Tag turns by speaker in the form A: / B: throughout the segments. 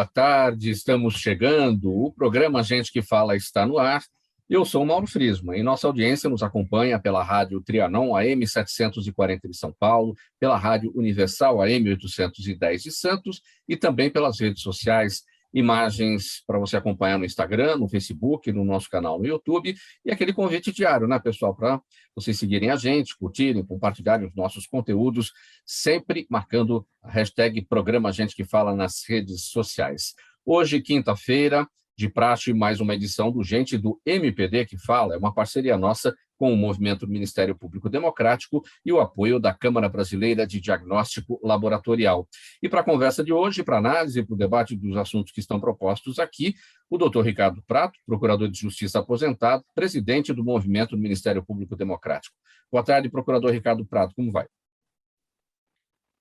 A: boa tarde, estamos chegando. O programa Gente que Fala está no ar. Eu sou o Mauro Friesman e nossa audiência nos acompanha pela Rádio Trianon AM 740 de São Paulo, pela Rádio Universal AM 810 de Santos e também pelas redes sociais, imagens para você acompanhar no Instagram, no Facebook, no nosso canal no YouTube e aquele convite diário, né, pessoal, para vocês seguirem a gente, curtirem, compartilharem os nossos conteúdos, sempre marcando a hashtag Programa Gente que Fala nas redes sociais. Hoje, quinta-feira, de praxe, mais uma edição do Gente do MPD que Fala, é uma parceria nossa com o Movimento do Ministério Público Democrático e o apoio da Câmara Brasileira de Diagnóstico Laboratorial. E para a conversa de hoje, para análise, para o debate dos assuntos que estão propostos aqui, o doutor Ricardo Prato, procurador de Justiça aposentado, presidente do Movimento do Ministério Público Democrático. Boa tarde, procurador Ricardo Prato, como vai?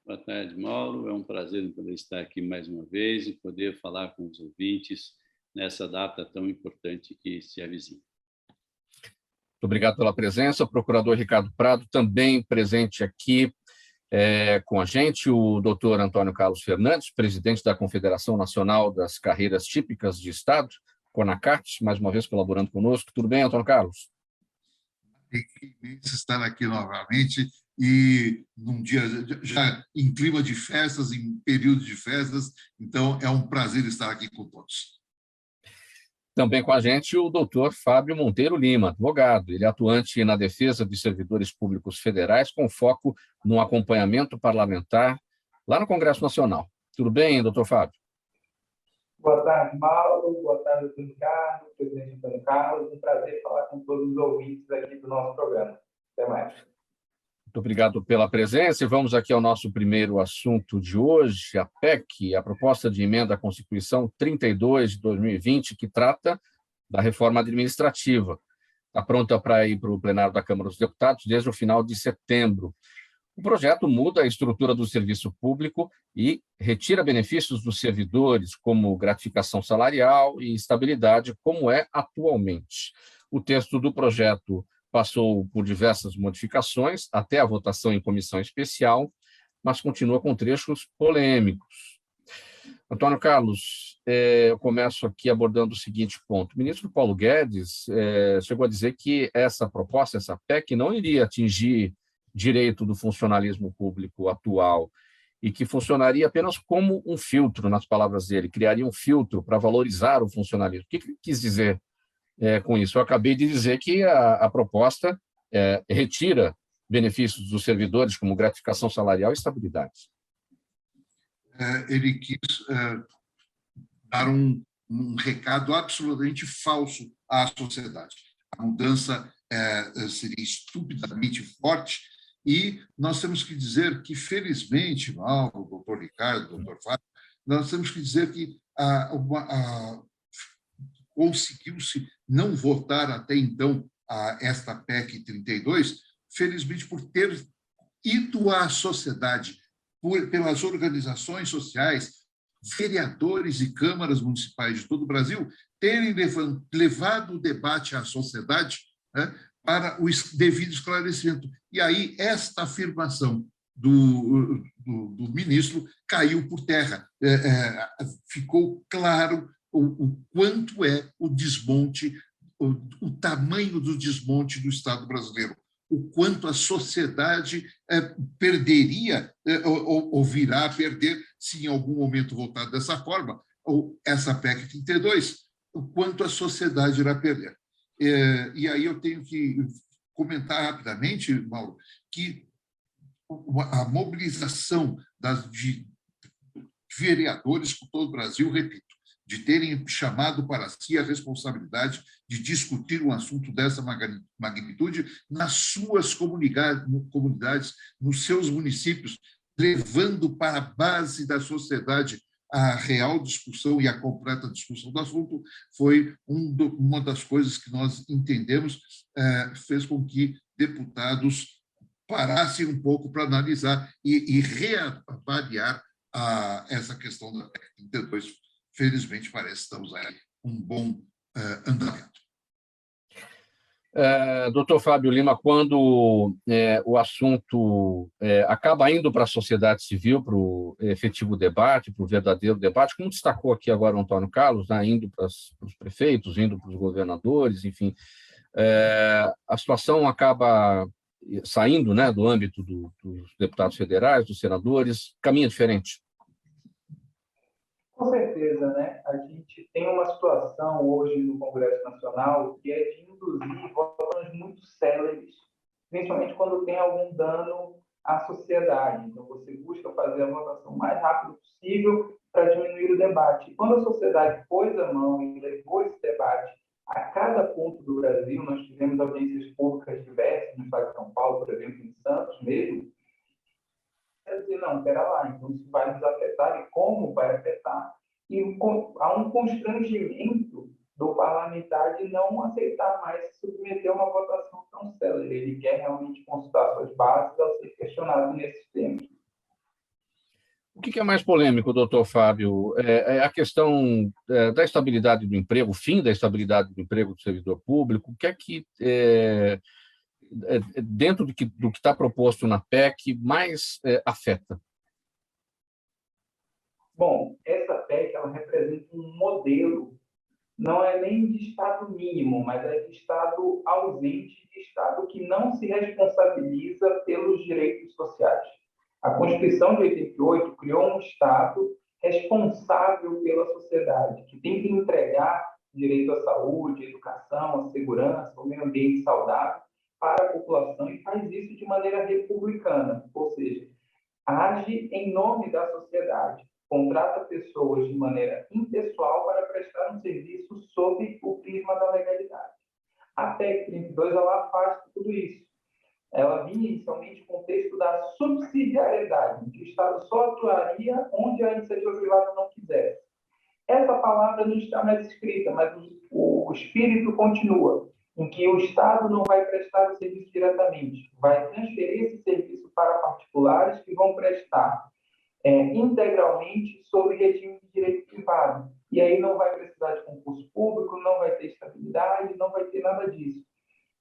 B: Boa tarde, Mauro. É um prazer poder estar aqui mais uma vez e poder falar com os ouvintes nessa data tão importante que se avizinha.
A: Muito obrigado pela presença. O procurador Ricardo Prado, também presente aqui com a gente, o doutor Antônio Carlos Fernandes, presidente da Confederação Nacional das Carreiras Típicas de Estado, CONACAT, mais uma vez colaborando conosco. Tudo bem, Antônio Carlos?
C: Estar aqui novamente e num dia já em clima de festas, em período de festas, então é um prazer estar aqui com todos.
A: Também com a gente o doutor Fábio Monteiro Lima, advogado. Ele é atuante na defesa de servidores públicos federais, com foco no acompanhamento parlamentar lá no Congresso Nacional. Tudo bem, doutor Fábio?
D: Boa tarde, Mauro. Boa tarde, doutor Ricardo, presidente Antônio Carlos. Um prazer falar com todos os ouvintes aqui do nosso programa. Até mais.
A: Muito obrigado pela presença e vamos aqui ao nosso primeiro assunto de hoje, a PEC, a Proposta de Emenda à Constituição 32 de 2020, que trata da reforma administrativa. Está pronta para ir para o plenário da Câmara dos Deputados desde o final de setembro. O projeto muda a estrutura do serviço público e retira benefícios dos servidores, como gratificação salarial e estabilidade, como é atualmente. O texto do projeto passou por diversas modificações, até a votação em comissão especial, mas continua com trechos polêmicos. Antônio Carlos, eu começo aqui abordando o seguinte ponto. O ministro Paulo Guedes chegou a dizer que essa proposta, essa PEC, não iria atingir direito do funcionalismo público atual e que funcionaria apenas como um filtro, nas palavras dele, criaria um filtro para valorizar o funcionalismo. O que ele quis dizer com isso? Eu acabei de dizer que a proposta retira benefícios dos servidores, como gratificação salarial e estabilidade.
C: Ele quis dar um recado absolutamente falso à sociedade. A mudança seria estupidamente forte e nós temos que dizer que, felizmente, Mauro, doutor Ricardo, doutor Fábio, nós temos que dizer que conseguiu-se não votar até então esta PEC 32, felizmente por ter ido à sociedade, pelas organizações sociais, vereadores e câmaras municipais de todo o Brasil, terem levado o debate à sociedade, né, para o devido esclarecimento. E aí esta afirmação do ministro caiu por terra. Ficou claro o quanto é o desmonte, o tamanho do desmonte do Estado brasileiro, o quanto a sociedade perderia ou virá a perder se em algum momento voltar dessa forma, ou essa PEC 32, o quanto a sociedade irá perder. E aí eu tenho que comentar rapidamente, Mauro, que a mobilização de vereadores por todo o Brasil, repito, de terem chamado para si a responsabilidade de discutir um assunto dessa magnitude nas suas comunidades, nos seus municípios, levando para a base da sociedade a real discussão e a completa discussão do assunto, foi uma das coisas que nós entendemos, fez com que deputados parassem um pouco para analisar e reavaliar essa questão da PEC 32. Felizmente, parece que estamos aí com um bom andamento.
A: Doutor Fábio Lima, quando o assunto acaba indo para a sociedade civil, para o efetivo debate, para o verdadeiro debate, como destacou aqui agora o Antônio Carlos, né, indo para os prefeitos, indo para os governadores, enfim, a situação acaba saindo, né, do âmbito dos deputados federais, dos senadores, caminha diferente.
D: Com certeza, né? A gente tem uma situação hoje no Congresso Nacional que é de induzir votações muito céleres, principalmente quando tem algum dano à sociedade. Então, você busca fazer a votação o mais rápido possível para diminuir o debate. Quando a sociedade pôs a mão e levou esse debate a cada ponto do Brasil, nós tivemos audiências públicas diversas no estado de São Paulo, por exemplo, em Santos mesmo, dizer, não, espera lá, então isso vai nos afetar e como vai afetar. E há um constrangimento do parlamentar de não aceitar mais se submeter a uma votação tão célere. Ele quer realmente consultar suas bases ao ser questionado nesses temas.
A: O que é mais polêmico, doutor Fábio? É a questão da estabilidade do emprego, o fim da estabilidade do emprego do servidor público? O que é que, dentro do que está proposto na PEC, mais afeta?
D: Bom, essa PEC ela representa um modelo, não é nem de Estado mínimo, mas é de Estado ausente, de Estado que não se responsabiliza pelos direitos sociais. A Constituição de 88 criou um Estado responsável pela sociedade, que tem que entregar direito à saúde, à educação, à segurança, ao meio ambiente saudável para a população e faz isso de maneira republicana, ou seja, age em nome da sociedade, contrata pessoas de maneira impessoal para prestar um serviço sob o prisma da legalidade. A PEC 32 ela afasta tudo isso. Ela vinha inicialmente com o texto da subsidiariedade, em que o Estado só atuaria onde a iniciativa privada não quisesse. Essa palavra não está mais escrita, mas o espírito continua, em que o Estado não vai prestar o serviço diretamente, vai transferir esse serviço para particulares que vão prestar integralmente sob regime de direito privado. E aí não vai precisar de concurso público, não vai ter estabilidade, não vai ter nada disso.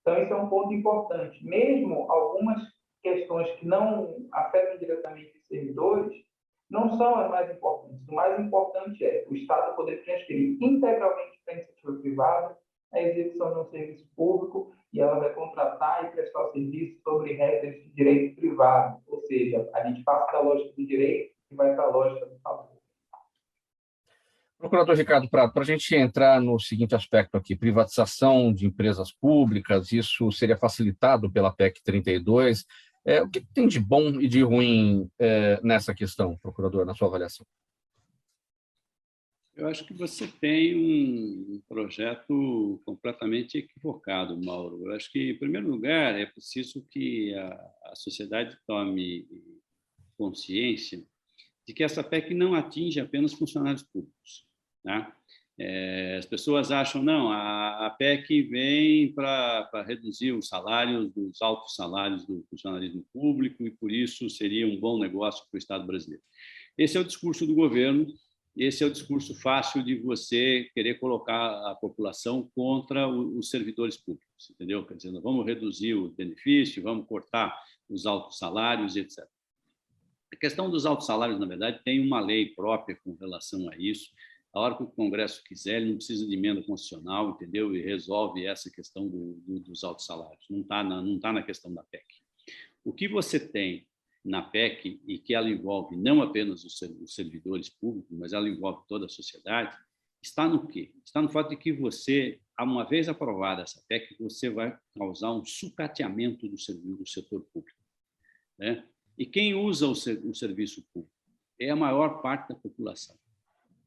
D: Então, isso é um ponto importante. Mesmo algumas questões que não afetam diretamente os servidores, não são as mais importantes. O mais importante é o Estado poder transferir integralmente para a iniciativa privada a execução de um serviço público e ela vai contratar e prestar o serviço sobre regras de direito privado. Ou seja, a gente passa da lógica do direito e vai para a lógica do favor.
A: Procurador Ricardo Prado, para a gente entrar no seguinte aspecto aqui, privatização de empresas públicas, isso seria facilitado pela PEC 32. O que tem de bom e de ruim nessa questão, procurador, na sua avaliação?
B: Eu acho que você tem um projeto completamente equivocado, Mauro. Eu acho que, em primeiro lugar, é preciso que a sociedade tome consciência de que essa PEC não atinge apenas funcionários públicos. Tá? As pessoas acham, não, a PEC vem para reduzir os salários, os altos salários do funcionalismo público e, por isso, seria um bom negócio para o Estado brasileiro. Esse é o discurso do governo, esse é o discurso fácil de você querer colocar a população contra os servidores públicos, entendeu? Quer dizer, vamos reduzir o benefício, vamos cortar os altos salários, etc. A questão dos altos salários, na verdade, tem uma lei própria com relação a isso. A hora que o Congresso quiser, ele não precisa de emenda constitucional, entendeu? E resolve essa questão dos altos salários. Não está na questão da PEC. O que você tem na PEC, e que ela envolve não apenas os servidores públicos, mas ela envolve toda a sociedade, está no quê? Está no fato de que você, uma vez aprovada essa PEC, você vai causar um sucateamento do setor público, né? E quem usa o serviço público? É a maior parte da população.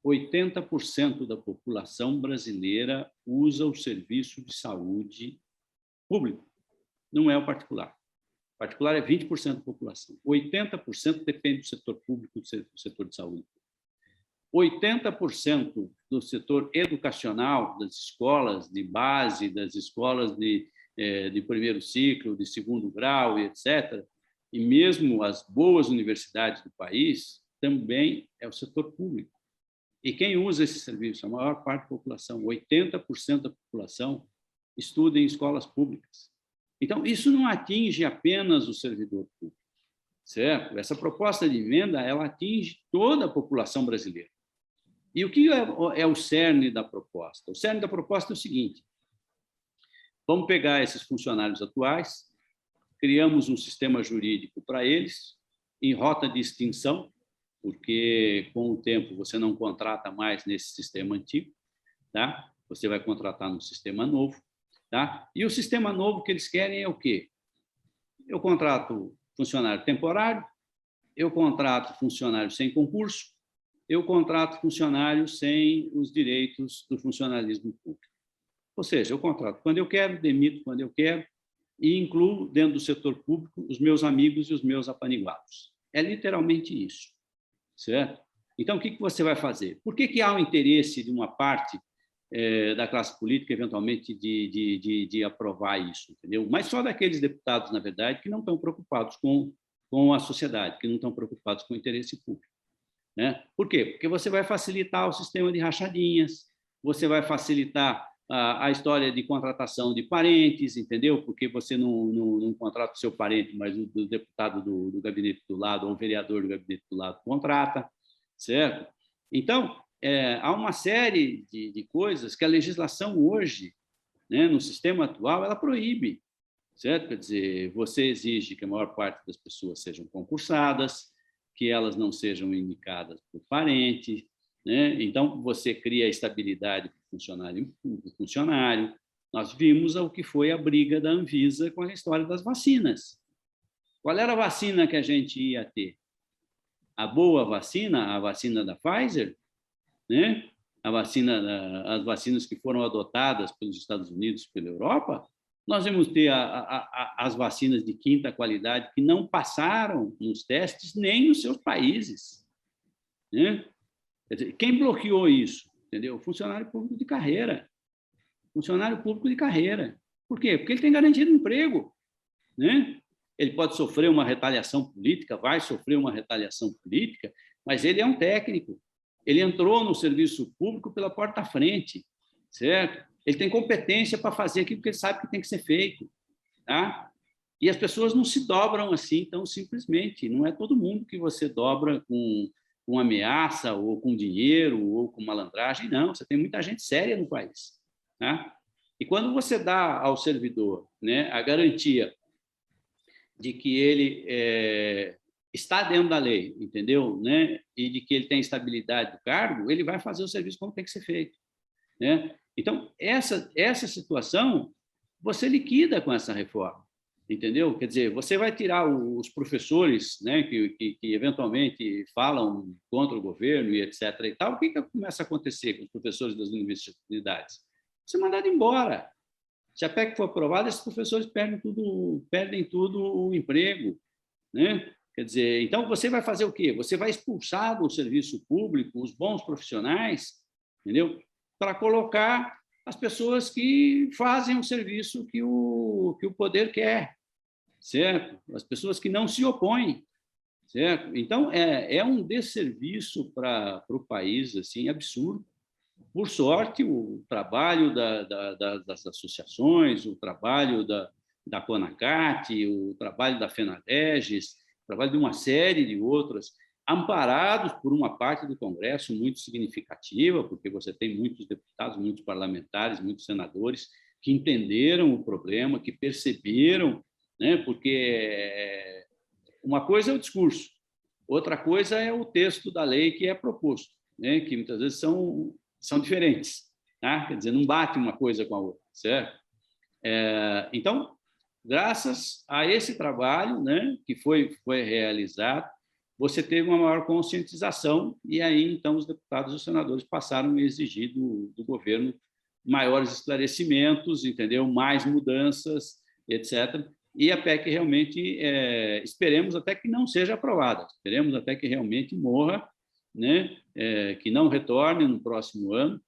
B: 80% da população brasileira usa o serviço de saúde público, não é o particular. O particular é 20% da população. 80% depende do setor público, do setor de saúde. 80% do setor educacional, das escolas de base, das escolas de primeiro ciclo, de segundo grau, etc., e mesmo as boas universidades do país, também é o setor público. E quem usa esse serviço? A maior parte da população, 80% da população, estuda em escolas públicas. Então, isso não atinge apenas o servidor público, certo? Essa proposta de emenda, ela atinge toda a população brasileira. E o que é o cerne da proposta? O cerne da proposta é o seguinte: vamos pegar esses funcionários atuais, criamos um sistema jurídico para eles, em rota de extinção, porque com o tempo você não contrata mais nesse sistema antigo, tá? Você vai contratar no sistema novo, tá? E o sistema novo que eles querem é o quê? Eu contrato funcionário temporário, eu contrato funcionário sem concurso, eu contrato funcionário sem os direitos do funcionalismo público. Ou seja, eu contrato quando eu quero, demito quando eu quero e incluo dentro do setor público os meus amigos e os meus apaniguados. É literalmente isso, certo? Então, o que você vai fazer? Por que há um interesse de uma parte da classe política, eventualmente, de aprovar isso, entendeu? Mas só daqueles deputados, na verdade, que não estão preocupados com a sociedade, que não estão preocupados com o interesse público, né? Por quê? Porque você vai facilitar o sistema de rachadinhas, você vai facilitar a história de contratação de parentes, entendeu? Porque você não contrata o seu parente, mas o deputado do gabinete do lado, ou o vereador do gabinete do lado contrata, certo? Então, há uma série de coisas que a legislação hoje, né, no sistema atual, ela proíbe, certo? Quer dizer, você exige que a maior parte das pessoas sejam concursadas, que elas não sejam indicadas por parente, né? Então, você cria estabilidade para o funcionário. Nós vimos o que foi a briga da Anvisa com a história das vacinas. Qual era a vacina que a gente ia ter? A boa vacina, a vacina da Pfizer, né? As vacinas que foram adotadas pelos Estados Unidos e pela Europa. Nós vamos ter as vacinas de quinta qualidade que não passaram nos testes nem nos seus países, né? Quer dizer, quem bloqueou isso? Entendeu? Funcionário público de carreira. Funcionário público de carreira. Por quê? Porque ele tem garantido emprego, né? Ele pode sofrer uma retaliação política, vai sofrer uma retaliação política, mas ele é um técnico. Ele entrou no serviço público pela porta à frente, certo? Ele tem competência para fazer aquilo que ele sabe que tem que ser feito, tá? E as pessoas não se dobram assim tão simplesmente. Não é todo mundo que você dobra com ameaça, ou com dinheiro, ou com malandragem, não. Você tem muita gente séria no país, tá? E quando você dá ao servidor, né, a garantia de que ele está dentro da lei, entendeu? Né? E de que ele tem estabilidade do cargo, ele vai fazer o serviço como tem que ser feito, né? Então, essa situação, você liquida com essa reforma, entendeu? Quer dizer, você vai tirar os professores, né, que eventualmente falam contra o governo e etc. e tal. O que começa a acontecer com os professores das universidades? Você é mandado embora. Se a PEC for aprovada, esses professores perdem tudo o emprego, né? Quer dizer, então você vai fazer o quê? Você vai expulsar do serviço público os bons profissionais, entendeu? Para colocar as pessoas que fazem o serviço que o poder quer, certo? As pessoas que não se opõem, certo? Então, é um desserviço para o país, assim, absurdo. Por sorte, o trabalho das associações, o trabalho da CONACAT, o trabalho da FENADEGES, o trabalho de uma série de outras, amparados por uma parte do Congresso muito significativa, porque você tem muitos deputados, muitos parlamentares, muitos senadores que entenderam o problema, que perceberam, né? Porque uma coisa é o discurso, outra coisa é o texto da lei que é proposto, né? Que muitas vezes são diferentes, tá? Quer dizer, não bate uma coisa com a outra, certo? Então, graças a esse trabalho, né, que foi realizado, você teve uma maior conscientização e aí, então, os deputados e os senadores passaram a exigir do governo maiores esclarecimentos, entendeu? Mais mudanças, etc. E a PEC realmente, esperemos até que não seja aprovada, esperemos até que realmente morra, né? Que não retorne no próximo ano,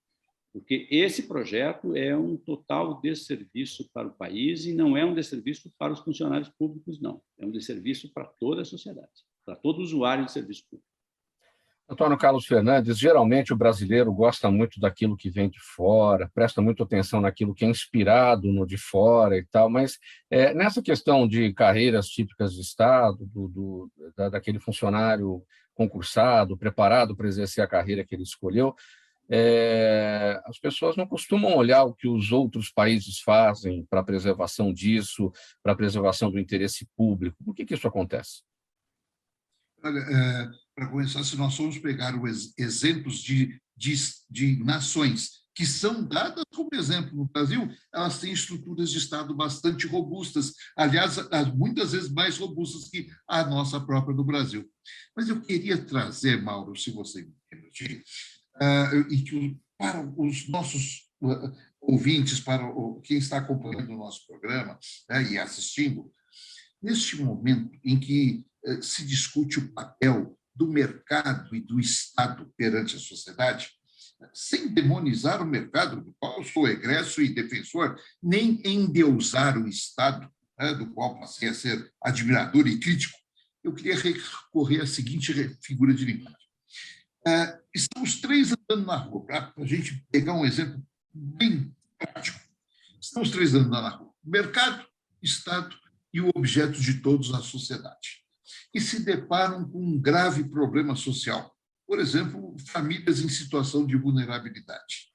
B: porque esse projeto é um total desserviço para o país e não é um desserviço para os funcionários públicos, não. É um desserviço para toda a sociedade, para todo usuário de serviço público.
A: Antônio Carlos Fernandes, geralmente o brasileiro gosta muito daquilo que vem de fora, presta muita atenção naquilo que é inspirado no de fora e tal, mas nessa questão de carreiras típicas de Estado, daquele funcionário concursado, preparado para exercer a carreira que ele escolheu, as pessoas não costumam olhar o que os outros países fazem para a preservação disso, para a preservação do interesse público. Por que isso acontece?
C: Olha, para começar, se nós formos pegar os exemplos de nações que são dadas como exemplo no Brasil, elas têm estruturas de Estado bastante robustas, aliás, muitas vezes mais robustas que a nossa própria do Brasil. Mas eu queria trazer, Mauro, se você me permitir, para os nossos ouvintes, para quem está acompanhando o nosso programa e assistindo, neste momento em que se discute o papel do mercado e do Estado perante a sociedade, sem demonizar o mercado, do qual eu sou egresso e defensor, nem endeusar o Estado, do qual passei a ser admirador e crítico, eu queria recorrer à seguinte figura de linguagem. Estamos três andando na rua, para a gente pegar um exemplo bem prático. Estamos três andando na rua. Mercado, Estado e o objeto de todos, a sociedade. E se deparam com um grave problema social. Por exemplo, famílias em situação de vulnerabilidade.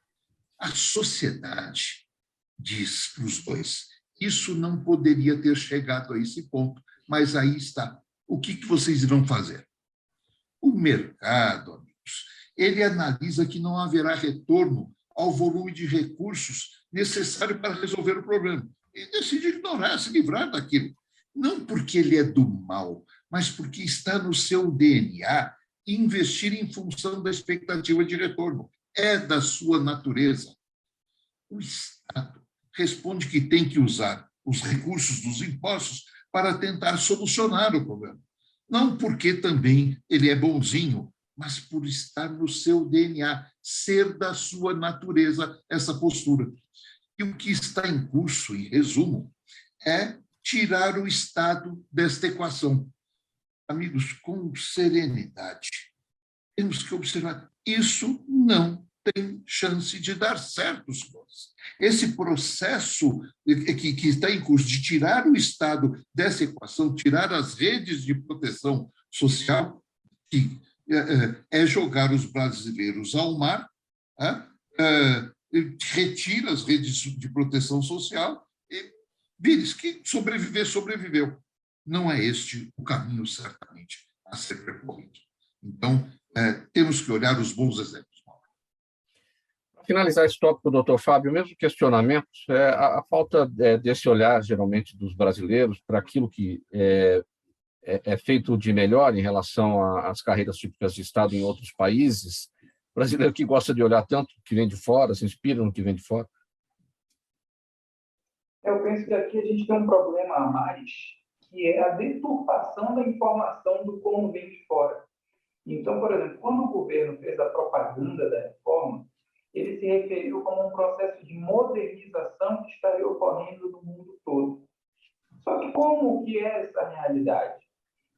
C: A sociedade diz para os dois, isso não poderia ter chegado a esse ponto, mas aí está. O que vocês irão fazer? O mercado, amigos, ele analisa que não haverá retorno ao volume de recursos necessário para resolver o problema. E decide ignorar, se livrar daquilo. Não porque ele é do mal, mas porque está no seu DNA investir em função da expectativa de retorno. É da sua natureza. O Estado responde que tem que usar os recursos dos impostos para tentar solucionar o problema. Não porque também ele é bonzinho, mas por estar no seu DNA, ser da sua natureza essa postura. E o que está em curso, em resumo, é tirar o Estado desta equação. Amigos, com serenidade, temos que observar, isso não tem chance de dar certo, senhores. Esse processo que está em curso de tirar o Estado dessa equação, tirar as redes de proteção social, que é jogar os brasileiros ao mar, retira as redes de proteção social e vires que sobreviver, sobreviveu. Não é este o caminho, certamente, a ser percorrido. Então, temos que olhar os bons exemplos.
A: Para finalizar esse tópico, doutor Fábio, o mesmo questionamento, a falta desse olhar, geralmente, dos brasileiros para aquilo que é feito de melhor em relação às carreiras típicas de Estado em outros países, brasileiro que gosta de olhar tanto o que vem de fora, se inspira no que vem de fora.
D: Eu penso que aqui a gente tem um problema a mais, que é a deturpação da informação do como vem de fora. Então, por exemplo, quando o governo fez a propaganda da reforma, ele se referiu como um processo de modernização que estaria ocorrendo no mundo todo. Só que como que é essa realidade?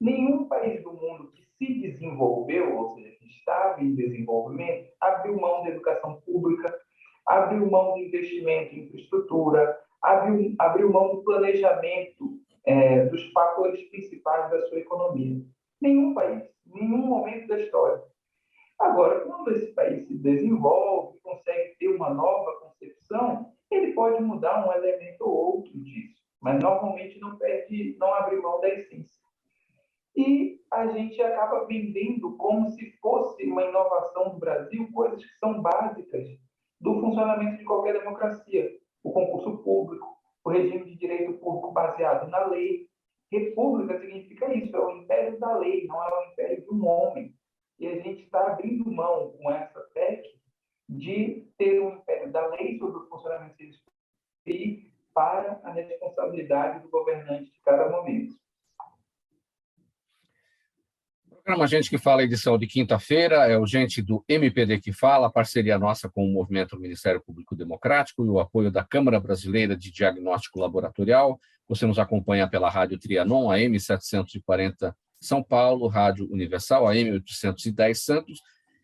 D: Nenhum país do mundo que se desenvolveu, ou seja, que estava em desenvolvimento, abriu mão da educação pública, abriu mão do investimento em infraestrutura, abriu mão do planejamento dos fatores principais da sua economia. Nenhum país, nenhum momento da história. Agora, quando esse país se desenvolve, consegue ter uma nova concepção, ele pode mudar um elemento ou outro disso, mas normalmente não abre mão da essência. E a gente acaba vendendo como se fosse uma inovação do Brasil, coisas que são básicas do funcionamento de qualquer democracia. O concurso público, o regime de direito público baseado na lei. República significa isso, é o império da lei, não é o império de um homem. E a gente está abrindo mão com essa PEC de ter um império da lei sobre o funcionamento desse país para a responsabilidade do governante de cada momento.
A: O programa Gente que Fala, edição de quinta-feira, é o Gente do MPD que Fala, parceria nossa com o Movimento do Ministério Público Democrático e o apoio da Câmara Brasileira de Diagnóstico Laboratorial. Você nos acompanha pela Rádio Trianon, AM 740 São Paulo, Rádio Universal, AM 810 Santos,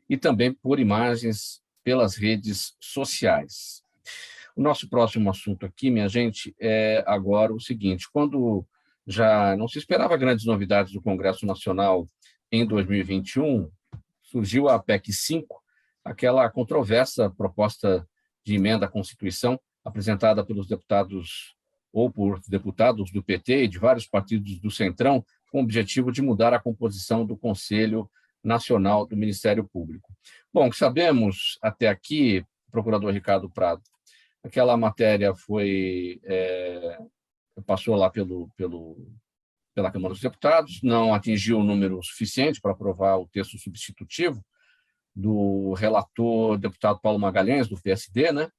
A: e também por imagens pelas redes sociais. O nosso próximo assunto aqui, minha gente, é agora o seguinte: quando já não se esperava grandes novidades do Congresso Nacional em 2021, surgiu a PEC 5, aquela controversa proposta de emenda à Constituição apresentada pelos deputados ou por deputados do PT e de vários partidos do Centrão, com o objetivo de mudar a composição do Conselho Nacional do Ministério Público. Bom, o que sabemos até aqui, procurador Ricardo Prado, aquela matéria passou lá pela Câmara dos Deputados, não atingiu o número suficiente para aprovar o texto substitutivo do relator deputado Paulo Magalhães, do PSD, né?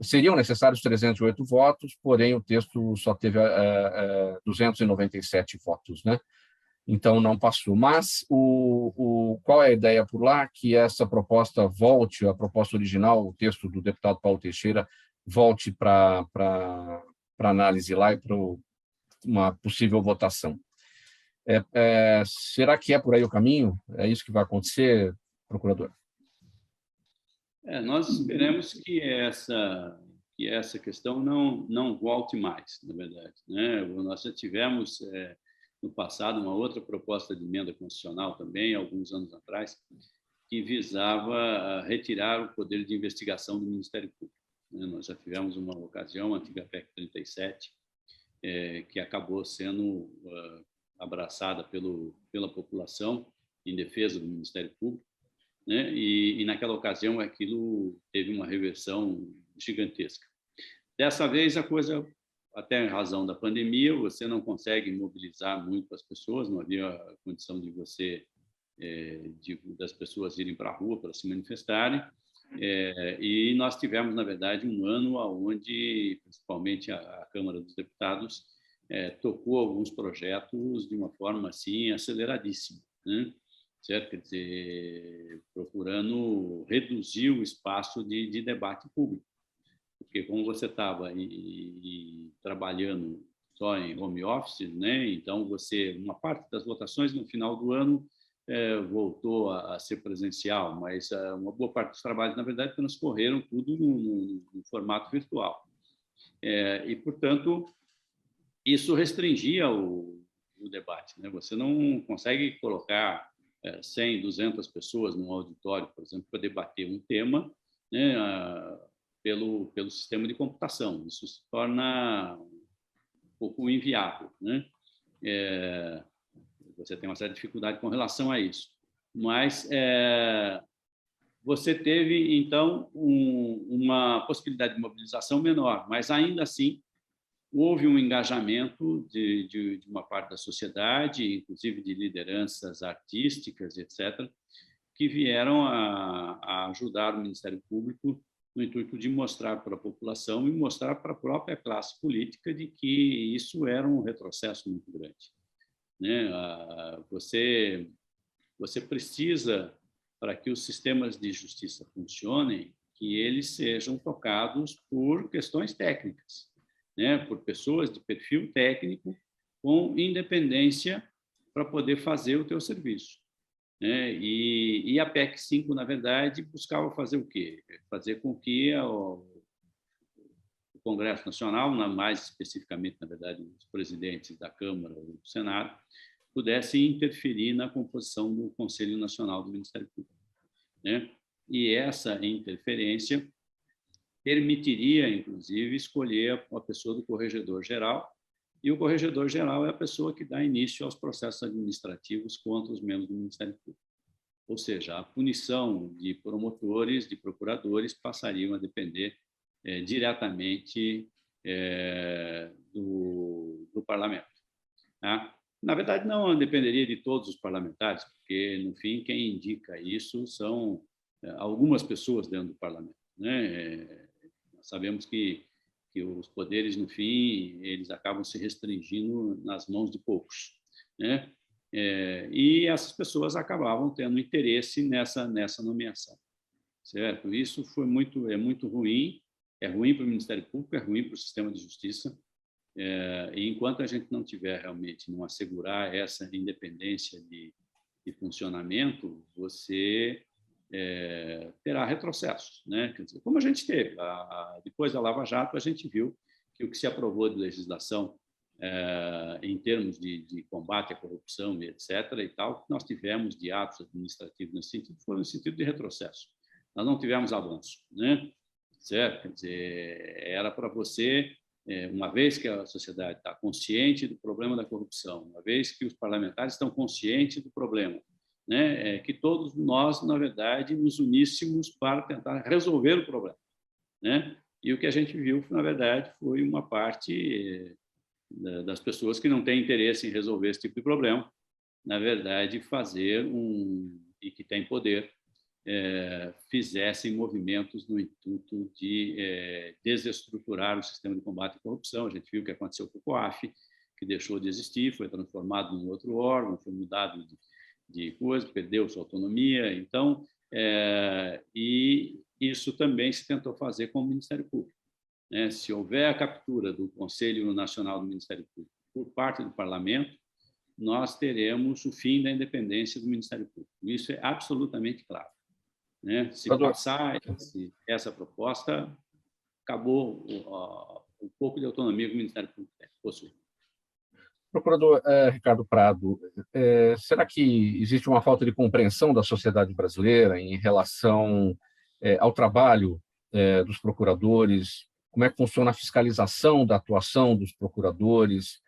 A: Seriam necessários 308 votos, porém o texto só teve 297 votos, né? Então não passou. Mas qual é a ideia por lá? Que essa proposta volte, a proposta original, o texto do deputado Paulo Teixeira, volte para análise lá e para uma possível votação. Será que é por aí o caminho? É isso que vai acontecer, procurador?
B: Nós esperamos que essa questão não volte mais, na verdade, né? Nós já tivemos no passado uma outra proposta de emenda constitucional também, alguns anos atrás, que visava retirar o poder de investigação do Ministério Público, né? Nós já tivemos uma ocasião, a antiga PEC 37, que acabou sendo abraçada pela população em defesa do Ministério Público, né? E naquela ocasião aquilo teve uma reversão gigantesca. Dessa vez a coisa, até em razão da pandemia, você não consegue mobilizar muito as pessoas, não havia a condição de das pessoas irem para a rua para se manifestarem, e nós tivemos, na verdade, um ano onde, principalmente a Câmara dos Deputados, tocou alguns projetos de uma forma assim aceleradíssima, né? Certo? Quer dizer, procurando reduzir o espaço de debate público, porque como você estava trabalhando só em home office, né? Então uma parte das votações no final do ano voltou a ser presencial, mas uma boa parte dos trabalhos, na verdade, transcorreram tudo no formato virtual. E, portanto, isso restringia o debate, né? Você não consegue colocar 100, 200 pessoas num auditório, por exemplo, para debater um tema, né, pelo sistema de computação. Isso se torna um pouco inviável, né? Você tem uma certa dificuldade com relação a isso. Mas você teve, então, uma possibilidade de mobilização menor, mas ainda assim houve um engajamento de uma parte da sociedade, inclusive de lideranças artísticas, etc., que vieram a ajudar o Ministério Público no intuito de mostrar para a população e mostrar para a própria classe política de que isso era um retrocesso muito grande, né? Você precisa, para que os sistemas de justiça funcionem, que eles sejam tocados por questões técnicas, né, por pessoas de perfil técnico com independência para poder fazer o teu serviço, né? E a PEC 5, na verdade, buscava fazer o quê? Fazer com que o Congresso Nacional, mais especificamente, na verdade, os presidentes da Câmara ou do Senado, pudessem interferir na composição do Conselho Nacional do Ministério Público, né? E essa interferência permitiria, inclusive, escolher a pessoa do corregedor-geral, e o corregedor-geral é a pessoa que dá início aos processos administrativos contra os membros do Ministério Público. Ou seja, a punição de promotores, de procuradores, passariam a depender diretamente do parlamento, tá? Na verdade, não dependeria de todos os parlamentares, porque, no fim, quem indica isso são algumas pessoas dentro do parlamento, né? Sabemos que os poderes, no fim, eles acabam se restringindo nas mãos de poucos, né? E essas pessoas acabavam tendo interesse nessa nomeação, certo? Isso é muito ruim, é ruim para o Ministério Público, é ruim para o sistema de justiça, E enquanto a gente não tiver realmente, não assegurar essa independência de funcionamento, você terá retrocessos, né? Quer dizer, como a gente teve. Depois da Lava Jato, a gente viu que o que se aprovou de legislação em termos de combate à corrupção e etc. e tal, que nós tivemos de atos administrativos nesse sentido, foi no sentido de retrocesso. Nós não tivemos avanço, né? Certo? Quer dizer, era para você, uma vez que a sociedade está consciente do problema da corrupção, uma vez que os parlamentares estão conscientes do problema, né? Que todos nós, na verdade, nos uníssemos para tentar resolver o problema, né? E o que a gente viu, na verdade, foi uma parte das pessoas que não têm interesse em resolver esse tipo de problema, na verdade, e que têm poder, fizessem movimentos no intuito de desestruturar o sistema de combate à corrupção. A gente viu o que aconteceu com o COAF, que deixou de existir, foi transformado em outro órgão, foi mudado de coisa, perdeu sua autonomia. Então, e isso também se tentou fazer com o Ministério Público. Se houver a captura do Conselho Nacional do Ministério Público por parte do Parlamento, nós teremos o fim da independência do Ministério Público. Isso é absolutamente claro. Se passar essa proposta, acabou um pouco de autonomia que o Ministério Público possui.
A: Procurador Ricardo Prado, será que existe uma falta de compreensão da sociedade brasileira em relação ao trabalho dos procuradores? Como é que funciona a fiscalização da atuação dos procuradores?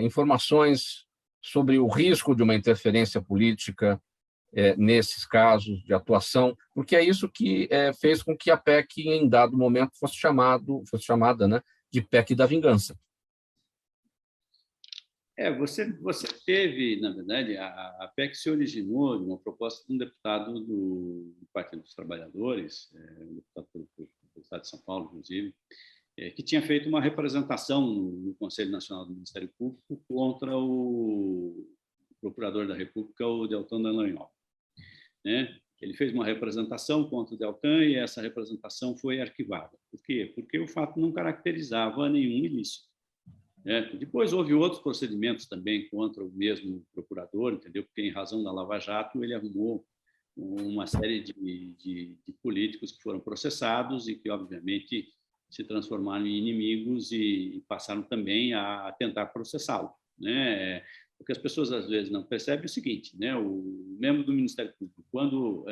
A: Informações sobre o risco de uma interferência política nesses casos de atuação, porque é isso que fez com que a PEC, em dado momento, fosse chamada, né, de PEC da vingança.
B: Você teve, na verdade, a PEC se originou de uma proposta de um deputado do Partido dos Trabalhadores, um deputado do Estado de São Paulo, inclusive, que tinha feito uma representação no Conselho Nacional do Ministério Público contra o procurador da República, o Deltan Dallagnol. Ele fez uma representação contra o Deltan e essa representação foi arquivada. Por quê? Porque o fato não caracterizava nenhum ilícito. Depois houve outros procedimentos também contra o mesmo procurador, entendeu? Porque em razão da Lava Jato ele arrumou uma série de políticos que foram processados e que obviamente se transformaram em inimigos e passaram também a tentar processá-lo, né? Porque as pessoas às vezes não percebem o seguinte, né? O membro do Ministério Público, quando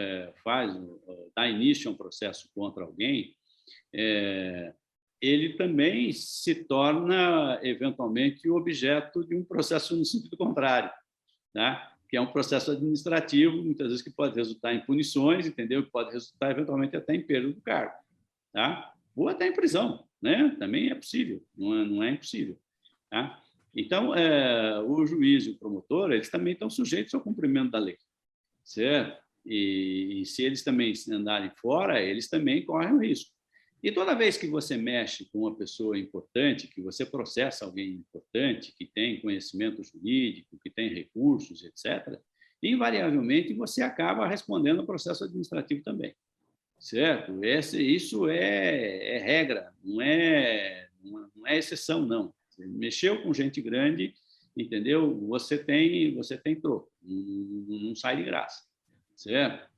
B: dá início a um processo contra alguém, ele também se torna, eventualmente, o objeto de um processo no sentido contrário, tá? Que é um processo administrativo, muitas vezes que pode resultar em punições, entendeu? Que pode resultar, eventualmente, até em perda do cargo, tá? Ou até em prisão, né? Também é possível, não é impossível, tá? Então, o juiz e o promotor, eles também estão sujeitos ao cumprimento da lei, certo? E se eles também andarem fora, eles também correm o risco. E toda vez que você mexe com uma pessoa importante, que você processa alguém importante, que tem conhecimento jurídico, que tem recursos, etc., invariavelmente você acaba respondendo ao processo administrativo também, certo? Isso é regra, não é exceção, não. Você mexeu com gente grande, entendeu? Você tem troco, não sai de graça, certo?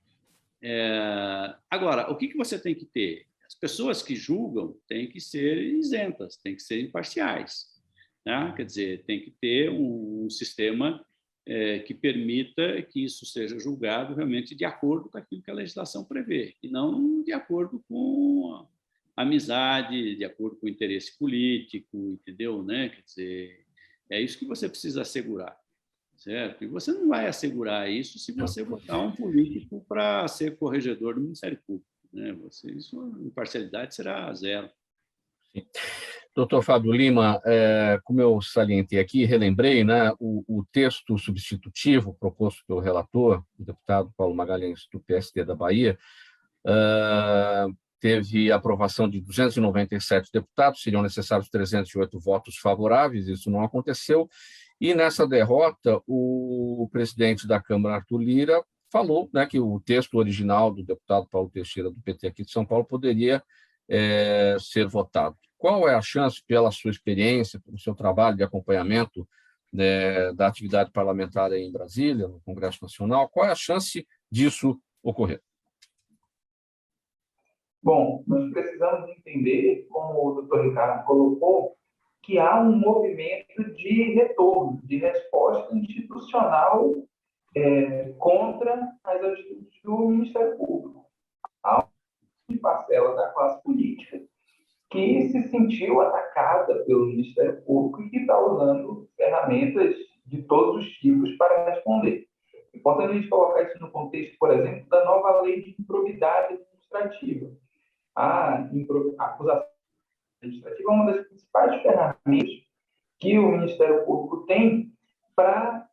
B: Agora, o que você tem que ter? As pessoas que julgam têm que ser isentas, têm que ser imparciais, né? Quer dizer, tem que ter um sistema que permita que isso seja julgado realmente de acordo com aquilo que a legislação prevê, e não de acordo com a amizade, de acordo com o interesse político, entendeu? Né? Quer dizer, é isso que você precisa assegurar, certo? E você não vai assegurar isso se você botar um político para ser corregedor do Ministério Público. Isso, a imparcialidade será zero.
A: Sim. Doutor Fábio Lima, como eu salientei aqui, relembrei, né, o texto substitutivo proposto pelo relator, o deputado Paulo Magalhães, do PSD da Bahia, teve aprovação de 297 deputados, seriam necessários 308 votos favoráveis, isso não aconteceu, e nessa derrota, o presidente da Câmara, Arthur Lira, falou, né, que o texto original do deputado Paulo Teixeira, do PT aqui de São Paulo, poderia ser votado. qual é a chance, pela sua experiência, pelo seu trabalho de acompanhamento da atividade parlamentar aí em Brasília, no Congresso Nacional, qual é a chance disso ocorrer?
D: Bom, nós precisamos entender, como o doutor Ricardo colocou, que há um movimento de retorno, de resposta institucional contra as atitudes do Ministério Público. Há uma parcela da classe política que se sentiu atacada pelo Ministério Público e que está usando ferramentas de todos os tipos para responder. É importante a gente colocar isso no contexto, por exemplo, da nova lei de improbidade administrativa. A acusação administrativa é uma das principais ferramentas que o Ministério Público tem para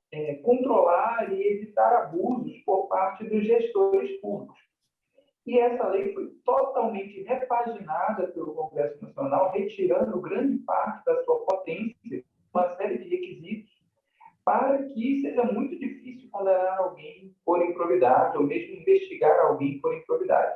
D: controlar e evitar abusos por parte dos gestores públicos. E essa lei foi totalmente repaginada pelo Congresso Nacional, retirando grande parte da sua potência, uma série de requisitos, para que seja muito difícil condenar alguém por improbidade, ou mesmo investigar alguém por improbidade.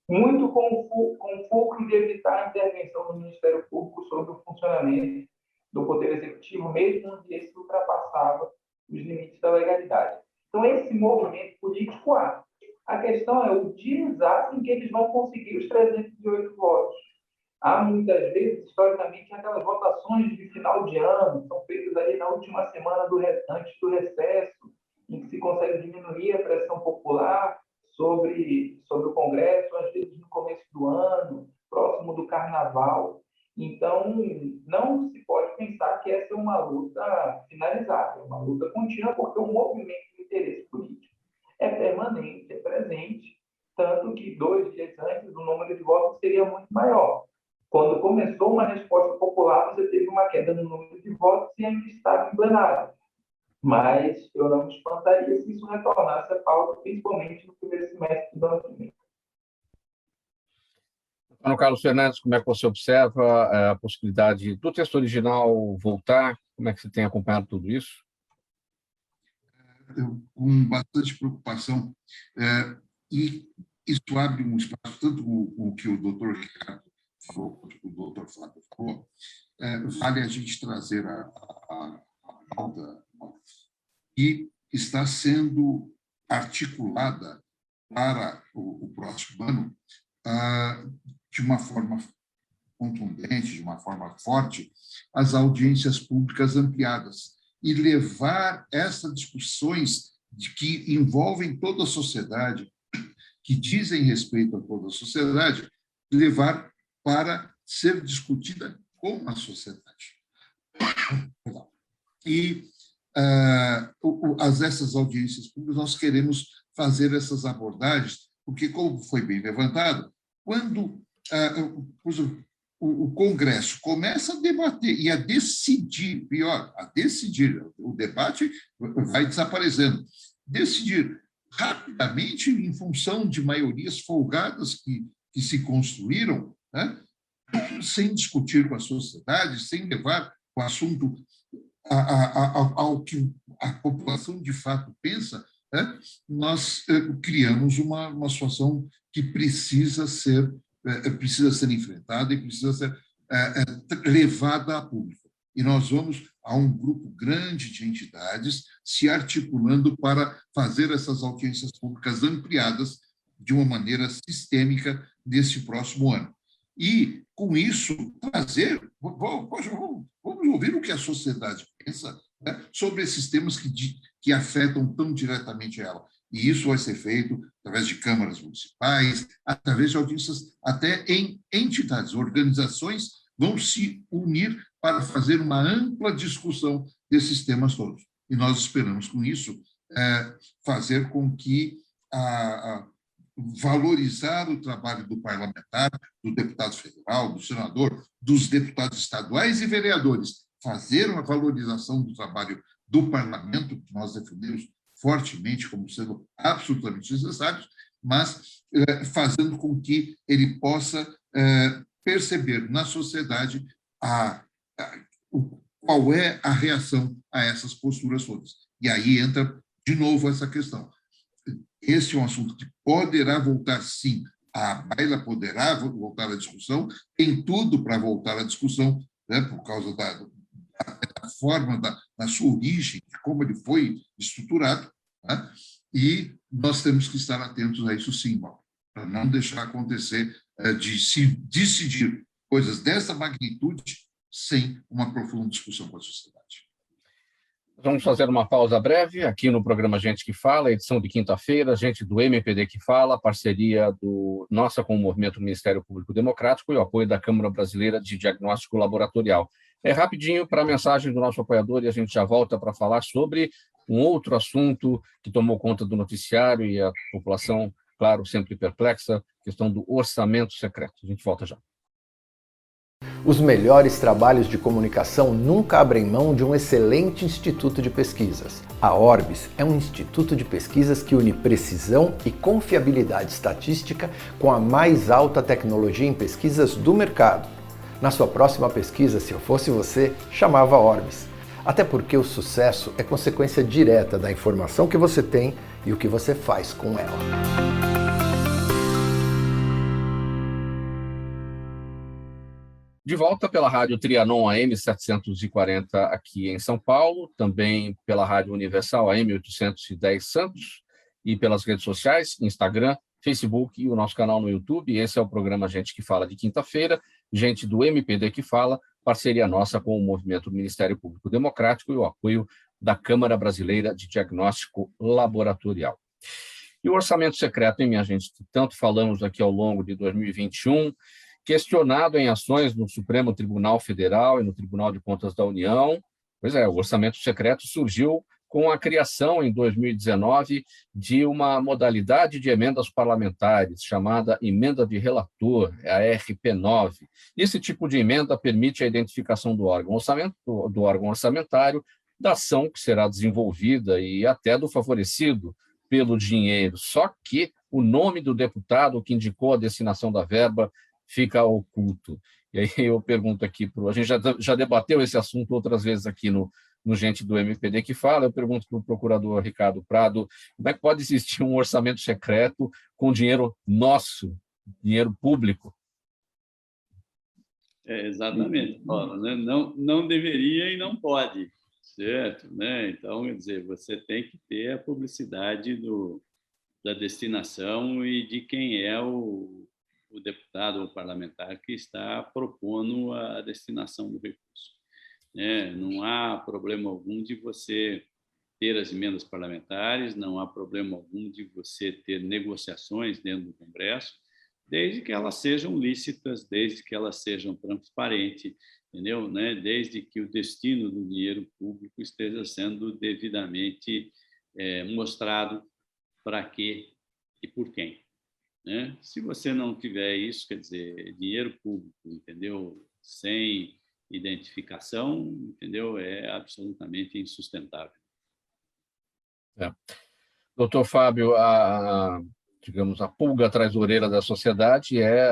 D: Muito com o fulcro de evitar a intervenção do Ministério Público sobre o funcionamento do Poder Executivo, mesmo onde esse ultrapassava os limites da legalidade. Então, esse movimento político há. A questão é o dia exato em que eles vão conseguir os 308 votos. Há, muitas vezes, historicamente, aquelas votações de final de ano, são feitas ali na última semana antes do recesso, em que se consegue diminuir a pressão popular sobre o Congresso, às vezes no começo do ano, próximo do Carnaval. Então, não se pode pensar que essa é uma luta finalizada, é uma luta contínua, porque o movimento de interesse político é permanente, é presente, tanto que 2 dias antes o número de votos seria muito maior. Quando começou uma resposta popular, você teve uma queda no número de votos e ainda estava em plenário. Mas eu não me espantaria se isso retornasse à pauta, principalmente no primeiro semestre do ano que vem.
A: Então, Carlos Fernandes, como é que você observa a possibilidade do texto original voltar? Como é que você tem acompanhado tudo isso?
C: Com bastante preocupação. E isso abre um espaço, tanto o que o doutor Ricardo falou, quanto o doutor Flávio falou, vale a gente trazer a pauta que está sendo articulada para o próximo ano de uma forma contundente, de uma forma forte, as audiências públicas ampliadas e levar essas discussões que envolvem toda a sociedade, que dizem respeito a toda a sociedade, levar para ser discutida com a sociedade. E essas audiências públicas, nós queremos fazer essas abordagens, porque, como foi bem levantado, quando o Congresso começa a debater e a decidir, pior, a decidir, o debate vai desaparecendo, decidir rapidamente em função de maiorias folgadas que se construíram, né, sem discutir com a sociedade, sem levar o assunto ao que a população de fato pensa, né, nós criamos uma situação que precisa ser enfrentada e precisa ser levada a público. E nós vamos a um grupo grande de entidades se articulando para fazer essas audiências públicas ampliadas de uma maneira sistêmica nesse próximo ano. E, com isso, trazer... Vamos ouvir o que a sociedade pensa, né, sobre esses temas que afetam tão diretamente ela. E isso vai ser feito através de câmaras municipais, através de audiências, até em entidades, organizações vão se unir para fazer uma ampla discussão desses temas todos. E nós esperamos, com isso, fazer com que valorizar o trabalho do parlamentar, do deputado federal, do senador, dos deputados estaduais e vereadores, fazer uma valorização do trabalho do parlamento, que nós defendemos fortemente como sendo absolutamente necessários, mas fazendo com que ele possa perceber na sociedade qual é a reação a essas posturas todas. E aí entra, de novo, essa questão. Esse é um assunto que poderá voltar, sim, A baila poderá voltar à discussão, tem tudo para voltar à discussão, né, por causa da forma, da sua origem, de como ele foi estruturado, né? E nós temos que estar atentos a isso sim, Mauro, para não deixar acontecer de se decidir coisas dessa magnitude sem uma profunda discussão com a sociedade.
A: Vamos fazer uma pausa breve aqui no programa Gente que Fala, edição de quinta-feira, gente do MPD que Fala, parceria nossa com o Movimento Ministério Público Democrático e o apoio da Câmara Brasileira de Diagnóstico Laboratorial. É rapidinho para a mensagem do nosso apoiador e a gente já volta para falar sobre um outro assunto que tomou conta do noticiário e a população, claro, sempre perplexa, questão do orçamento secreto. A gente volta já.
E: Os melhores trabalhos de comunicação nunca abrem mão de um excelente instituto de pesquisas. A Orbis é um instituto de pesquisas que une precisão e confiabilidade estatística com a mais alta tecnologia em pesquisas do mercado. Na sua próxima pesquisa, se eu fosse você, chamava Orbis. Até porque o sucesso é consequência direta da informação que você tem e o que você faz com ela.
A: De volta pela Rádio Trianon AM 740 aqui em São Paulo, também pela Rádio Universal AM 810 Santos e pelas redes sociais, Instagram, Facebook e o nosso canal no YouTube. Esse é o programa Gente que Fala de quinta-feira, gente do MPD que Fala, parceria nossa com o Movimento Ministério Público Democrático e o apoio da Câmara Brasileira de Diagnóstico Laboratorial. E o orçamento secreto, hein, minha gente, que tanto falamos aqui ao longo de 2021, questionado em ações no Supremo Tribunal Federal e no Tribunal de Contas da União. Pois é, o orçamento secreto surgiu com a criação, em 2019, de uma modalidade de emendas parlamentares, chamada emenda de relator, a RP9. Esse tipo de emenda permite a identificação do órgão orçamentário, da ação que será desenvolvida e até do favorecido pelo dinheiro. Só que o nome do deputado que indicou a destinação da verba fica oculto. E aí eu pergunto aqui, a gente já debateu esse assunto outras vezes aqui no Gente do MPD que Fala, eu pergunto para o procurador Ricardo Prado, como é que pode existir um orçamento secreto com dinheiro nosso, dinheiro público?
B: Exatamente, Paulo, né? Não deveria e não pode, certo? Né? Então, quer dizer, você tem que ter a publicidade da destinação e de quem é o deputado ou parlamentar que está propondo a destinação do recurso. Não há problema algum de você ter as emendas parlamentares, não há problema algum de você ter negociações dentro do Congresso, desde que elas sejam lícitas, desde que elas sejam transparentes, entendeu? Desde que o destino do dinheiro público esteja sendo devidamente mostrado para quê e por quem. Se você não tiver isso, quer dizer, dinheiro público, entendeu? Sem identificação, entendeu? É absolutamente insustentável.
A: Doutor Fábio, digamos, a pulga atrás da orelha da sociedade é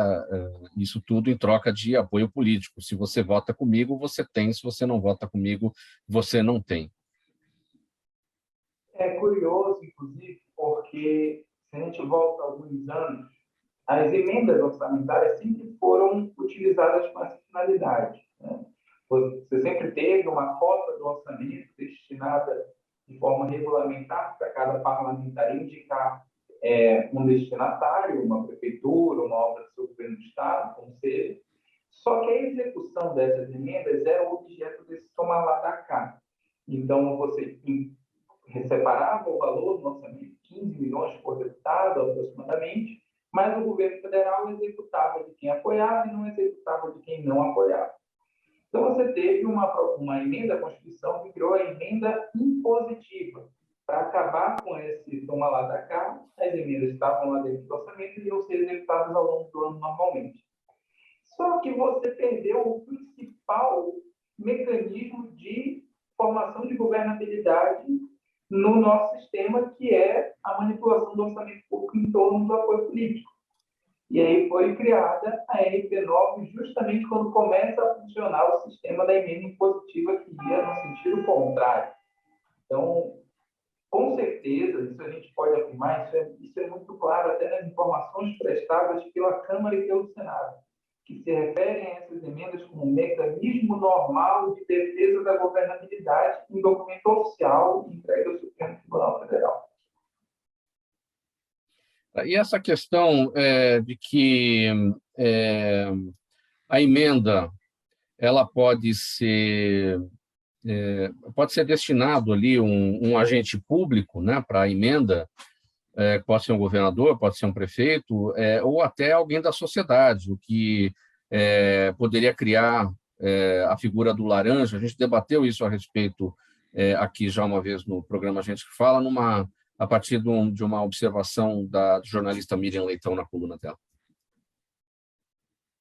A: isso tudo em troca de apoio político. Se você vota comigo, você tem. Se você não vota comigo, você não tem.
D: É curioso, inclusive, porque se a gente volta alguns anos, as emendas orçamentárias sempre foram utilizadas com essa finalidade. Você sempre teve uma cota do orçamento destinada de forma regulamentar para cada parlamentar indicar um destinatário, uma prefeitura, uma obra do seu governo do Estado, como seja. Só que a execução dessas emendas era objeto desse tomar lá da cá. Então, você separava o valor do orçamento, 15 milhões por deputado, aproximadamente, mas o governo federal executava de quem apoiava e não executava de quem não apoiava. Então, você teve uma emenda à Constituição que criou a emenda impositiva. Para acabar com esse toma lá da cá, as emendas estavam lá dentro do orçamento e iam ser executadas ao longo do ano normalmente. Só que você perdeu o principal mecanismo de formação de governabilidade no nosso sistema, que é a manipulação do orçamento público em torno do apoio político. E aí foi criada a RP9 justamente quando começa a funcionar o sistema da emenda impositiva que ia no sentido contrário. Então, Com certeza, isso a gente pode afirmar, isso é muito claro até nas informações prestadas pela Câmara e pelo Senado, que se referem a essas emendas como um mecanismo normal de defesa da governabilidade em documento oficial entregue ao Supremo Tribunal Federal.
A: E essa questão de que a emenda ela pode ser destinado ali um agente público, né, para a emenda, pode ser um governador, pode ser um prefeito, ou até alguém da sociedade, o que poderia criar a figura do laranja. A gente debateu isso a respeito aqui já uma vez no programa Gente que Fala, a partir de uma observação da jornalista Miriam Leitão na coluna dela.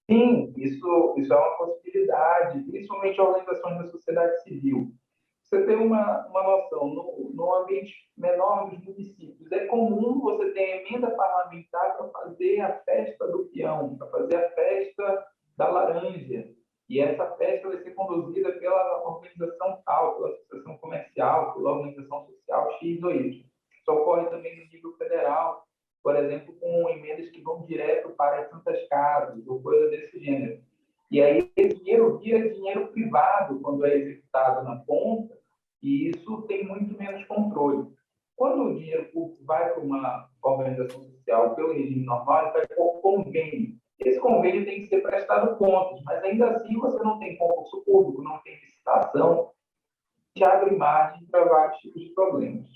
D: Sim, isso é uma possibilidade, principalmente organizações da sociedade civil. Você tem uma noção, no ambiente menor dos municípios, é comum você ter emenda parlamentar para fazer a festa do peão, para fazer a festa da laranja. E essa festa vai ser conduzida pela organização tal, pela associação comercial, pela organização social X ou Y. Isso ocorre também no nível federal, por exemplo, com emendas que vão direto para as santas casas, ou coisa desse gênero. E aí esse dinheiro vira dinheiro privado quando é executado na ponta, e isso tem muito menos controle. Quando o dinheiro público vai para uma organização social pelo regime normal, ele vai por convênio. Esse convênio tem que ser prestado contas, mas ainda assim você não tem concurso público, não tem licitação, que abre margem para vários tipos de problemas.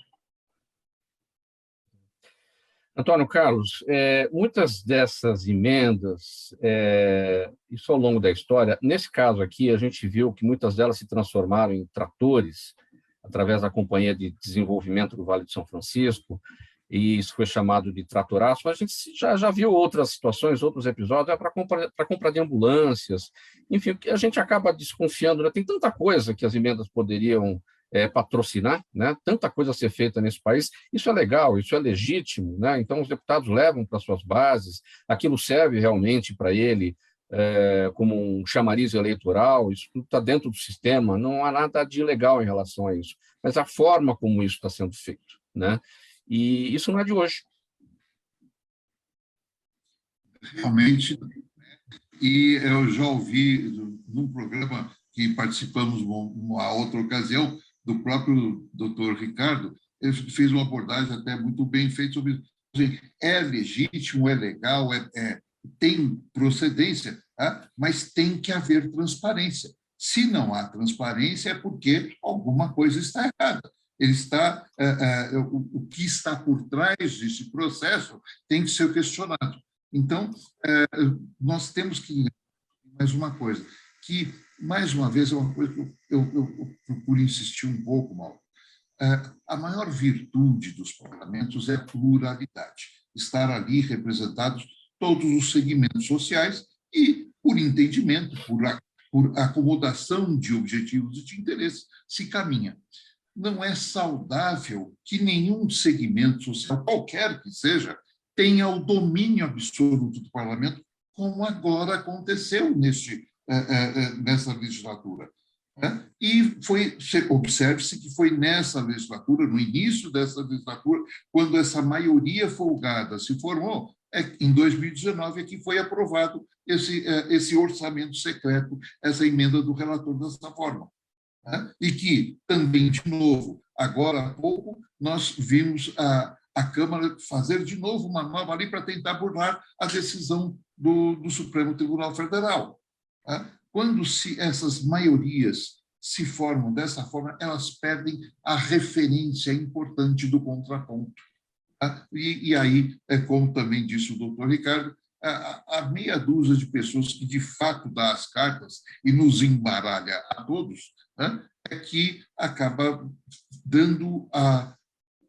A: Antônio Carlos, muitas dessas emendas, isso ao longo da história, nesse caso aqui, a gente viu que muitas delas se transformaram em tratores, através da Companhia de Desenvolvimento do Vale de São Francisco, e isso foi chamado de tratoraço. A gente já viu outras situações, outros episódios, para compra de ambulâncias, enfim, a gente acaba desconfiando, né? Tem tanta coisa que as emendas poderiam patrocinar, né? Tanta coisa a ser feita nesse país. Isso é legal, isso é legítimo, né? Então os deputados levam para suas bases, aquilo serve realmente para ele como um chamariz eleitoral, isso tudo está dentro do sistema, não há nada de ilegal em relação a isso, mas a forma como isso está sendo feito, né? E isso não é de hoje.
C: Realmente, e eu já ouvi num programa que participamos numa outra ocasião, do próprio doutor Ricardo, ele fez uma abordagem até muito bem feita sobre isso. É legítimo, é legal, tem procedência, tá? Mas tem que haver transparência. Se não há transparência, é porque alguma coisa está errada. O que está por trás desse processo tem que ser questionado. Então, nós temos que... Mais uma coisa, que, mais uma vez, é uma coisa que eu procuro insistir um pouco, Mauro. A maior virtude dos parlamentos é a pluralidade, estar ali representados todos os segmentos sociais e, por entendimento, por acomodação de objetivos e de interesses, se caminha. Não é saudável que nenhum segmento social, qualquer que seja, tenha o domínio absoluto do parlamento, como agora aconteceu nessa legislatura. E observe-se que foi nessa legislatura, no início dessa legislatura, quando essa maioria folgada se formou, em 2019 é que foi aprovado esse orçamento secreto, essa emenda do relator dessa forma. E que também, de novo, agora há pouco, nós vimos a Câmara fazer de novo uma nova lei para tentar burlar a decisão do Supremo Tribunal Federal. Quando essas maiorias se formam dessa forma, elas perdem a referência importante do contraponto. E aí, como também disse o doutor Ricardo, a meia dúzia de pessoas que, de fato, dá as cartas e nos embaralha a todos, é que acaba dando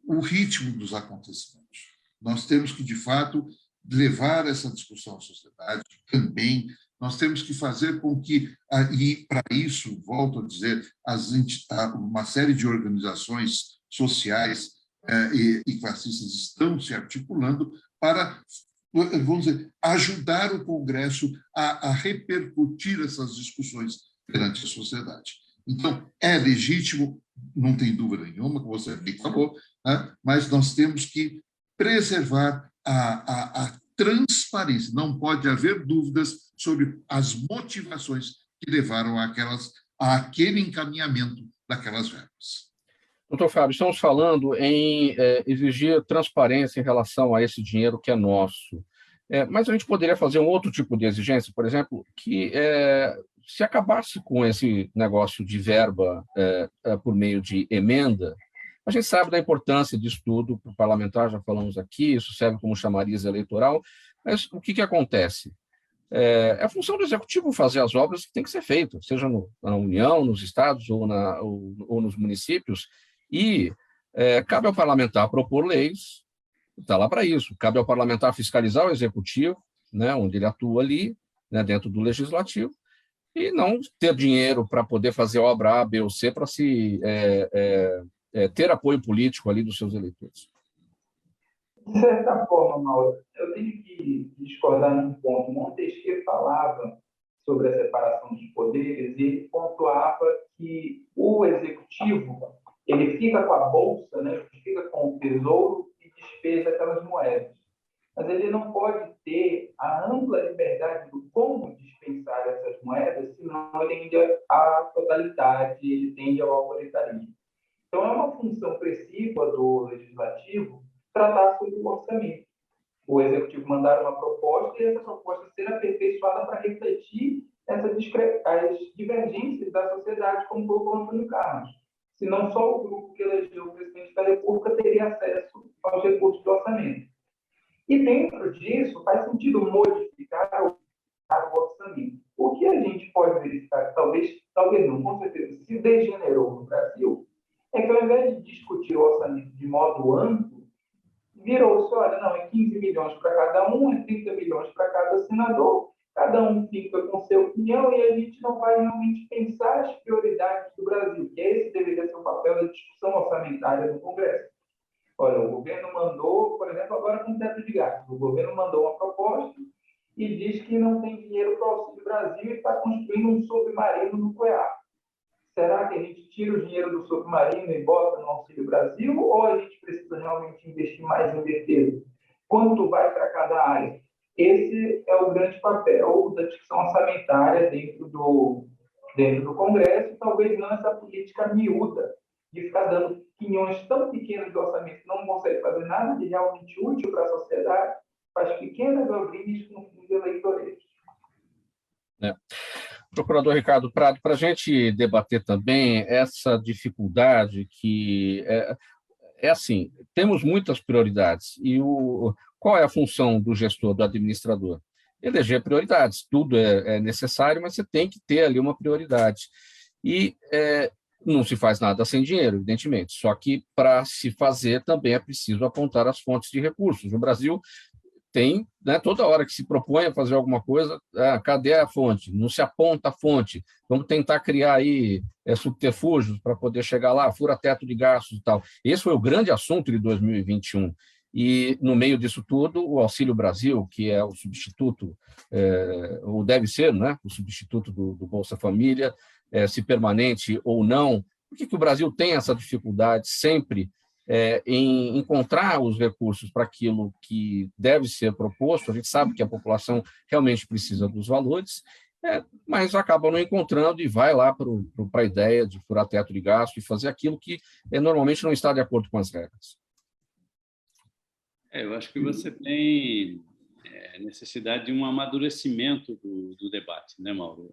C: o ritmo dos acontecimentos. Nós temos que, de fato, levar essa discussão à sociedade também. Nós temos que fazer com que, e para isso, volto a dizer, uma série de organizações sociais e classistas estão se articulando para, vamos dizer, ajudar o Congresso a repercutir essas discussões perante a sociedade. Então, é legítimo, não tem dúvida nenhuma, como você bem falou, né? Mas nós temos que preservar a transparência. Não pode haver dúvidas sobre as motivações que levaram àquele encaminhamento daquelas verbas.
A: Doutor Fábio, estamos falando em exigir transparência em relação a esse dinheiro que é nosso. Mas a gente poderia fazer um outro tipo de exigência, por exemplo, que se acabasse com esse negócio de verba por meio de emenda. A gente sabe da importância disso tudo para o parlamentar, já falamos aqui, isso serve como chamariz eleitoral, mas o que acontece? É a função do executivo fazer as obras que têm que ser feitas, seja na União, nos estados ou nos municípios, e cabe ao parlamentar propor leis, está lá para isso, cabe ao parlamentar fiscalizar o executivo, né, onde ele atua ali, né, dentro do legislativo, e não ter dinheiro para poder fazer obra A, B ou C para se ter apoio político ali dos seus eleitores.
D: De certa forma, Mauro, eu tenho que discordar num ponto. Montesquieu falava sobre a separação dos poderes e ele pontuava que o executivo ele fica com a bolsa, né, fica com o tesouro e despeja aquelas moedas. Mas ele não pode ter a ampla liberdade do como dispensar essas moedas, senão ele tende à totalidade, ele tende ao autoritarismo. Então, é uma função precípua do legislativo tratar sobre o orçamento. O executivo mandar uma proposta e essa proposta ser aperfeiçoada para refletir as divergências da sociedade, como colocou Antônio Carlos. Senão, só o grupo que elegeu o presidente da República teria acesso aos recursos do orçamento. E dentro disso, faz sentido modificar o orçamento. O que a gente pode verificar, talvez não, com certeza, se degenerou no Brasil, é que ao invés de discutir o orçamento de modo amplo, virou-se, olha, não, é 15 milhões para cada um, é 30 milhões para cada senador, cada um fica com sua opinião e a gente não vai realmente pensar as prioridades do Brasil, que esse deveria ser o papel da discussão orçamentária do Congresso. Olha, o governo mandou, por exemplo, agora com teto de gastos, o governo mandou uma proposta e diz que não tem dinheiro para o Auxílio Brasil e está construindo um submarino nuclear. Será que a gente tira o dinheiro do submarino e bota no Auxílio Brasil ou a gente precisa realmente investir mais em defesa? Quanto vai para cada área? Esse é o grande papel da discussão orçamentária dentro do Congresso, talvez não essa política miúda de ficar dando quinhões tão pequenos de orçamento que não consegue fazer nada de realmente útil para a sociedade, faz pequenas obrinhas com fins eleitoreiros.
A: Procurador Ricardo Prado, para a gente debater também essa dificuldade que assim, temos muitas prioridades e qual é a função do gestor, do administrador? Eleger prioridades, tudo é necessário, mas você tem que ter ali uma prioridade. E não se faz nada sem dinheiro, evidentemente, só que para se fazer também é preciso apontar as fontes de recursos. No Brasil, tem, né, toda hora que se propõe a fazer alguma coisa, cadê a fonte? Não se aponta a fonte. Vamos tentar criar aí subterfúgios para poder chegar lá, fura-teto de gastos e tal. Esse foi o grande assunto de 2021. E, no meio disso tudo, o Auxílio Brasil, que é o substituto, ou deve ser, né, o substituto do Bolsa Família, se permanente ou não. Por que o Brasil tem essa dificuldade sempre em encontrar os recursos para aquilo que deve ser proposto? A gente sabe que a população realmente precisa dos valores, mas acaba não encontrando e vai lá para a ideia de furar teto de gasto e fazer aquilo que normalmente não está de acordo com as regras.
B: Eu acho que você tem necessidade de um amadurecimento do debate, né, Mauro?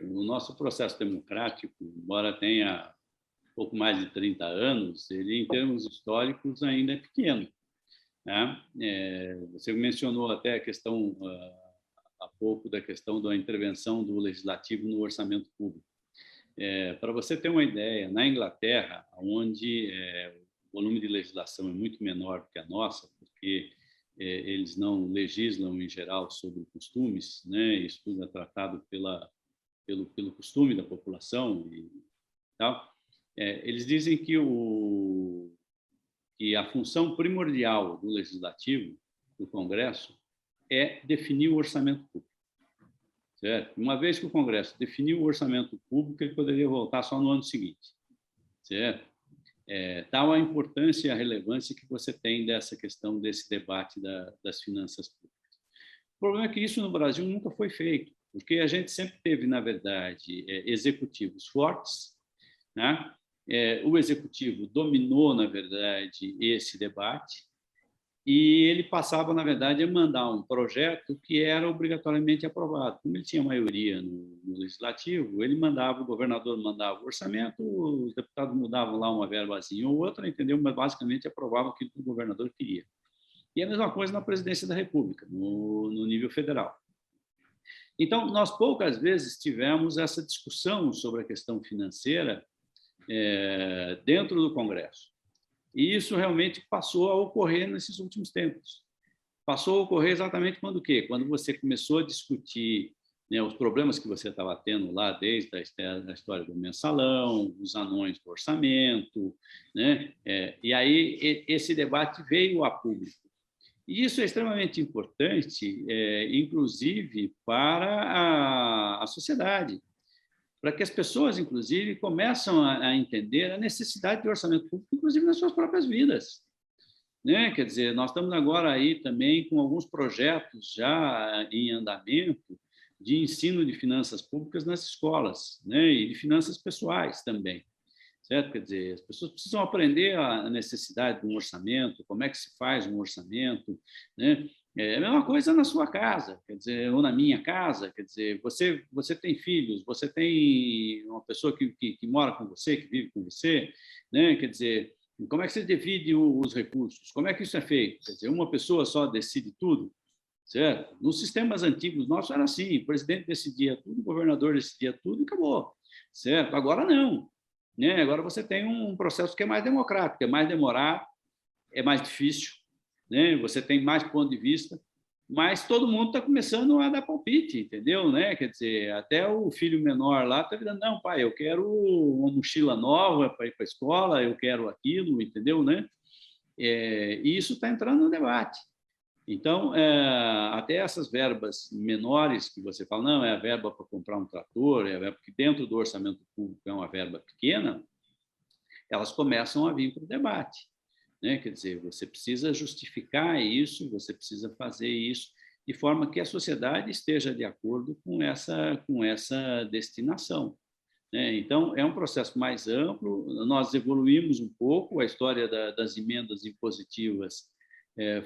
B: O nosso processo democrático, embora tenha pouco mais de 30 anos, ele, em termos históricos, ainda é pequeno, né? Você mencionou até a questão, há pouco, da questão da intervenção do legislativo no orçamento público. Para você ter uma ideia, na Inglaterra, onde o volume de legislação é muito menor do que a nossa, porque eles não legislam, em geral, sobre costumes, né? Isso tudo é tratado pelo costume da população e tal. Eles dizem que a função primordial do Legislativo, do Congresso, é definir o orçamento público. Certo? Uma vez que o Congresso definiu o orçamento público, ele poderia voltar só no ano seguinte. certo? Tal a importância e a relevância que você tem dessa questão, desse debate das finanças públicas. O problema é que isso no Brasil nunca foi feito, porque a gente sempre teve, na verdade, executivos fortes, né? O executivo dominou, na verdade, esse debate, e ele passava, na verdade, a mandar um projeto que era obrigatoriamente aprovado. Como ele tinha maioria no legislativo, ele mandava, o governador mandava o orçamento, os deputados mudavam lá uma verbazinha ou outra, entendeu? Mas basicamente aprovavam aquilo que o governador queria. E a mesma coisa na presidência da República, no nível federal. Então, nós poucas vezes tivemos essa discussão sobre a questão financeira dentro do Congresso. E isso realmente passou a ocorrer nesses últimos tempos. Passou a ocorrer exatamente quando o quê? Quando você começou a discutir, né, os problemas que você estava tendo lá, desde a história do mensalão, os anões do orçamento, né? E aí esse debate veio a público. E isso é extremamente importante, inclusive para a sociedade, para que as pessoas, inclusive, começam a entender a necessidade de orçamento público, inclusive nas suas próprias vidas. Né? Quer dizer, nós estamos agora aí também com alguns projetos já em andamento de ensino de finanças públicas nas escolas, né? E de finanças pessoais também. Certo? Quer dizer, as pessoas precisam aprender a necessidade de um orçamento, como é que se faz um orçamento, né? É a mesma coisa na sua casa, quer dizer, ou na minha casa, quer dizer, você tem filhos, você tem uma pessoa que mora com você, que vive com você, né? Quer dizer, como é que você divide os recursos? Como é que isso é feito? Quer dizer, uma pessoa só decide tudo, certo? Nos sistemas antigos nossos era assim, o presidente decidia tudo, o governador decidia tudo e acabou, certo? Agora não, né? Agora você tem um processo que é mais democrático, é mais demorado, é mais difícil, né? Você tem mais ponto de vista, mas todo mundo está começando a dar palpite, entendeu? Né? Quer dizer, até o filho menor lá está dizendo, não, pai, eu quero uma mochila nova para ir para a escola, eu quero aquilo, entendeu? Né? E isso está entrando no debate. Então, até essas verbas menores que você fala, não, é a verba para comprar um trator, é a verba que dentro do orçamento público é uma verba pequena, elas começam a vir para o debate. Né? Quer dizer, você precisa justificar isso, você precisa fazer isso de forma que a sociedade esteja de acordo com essa destinação. Né? Então, é um processo mais amplo, nós evoluímos um pouco, a história das emendas impositivas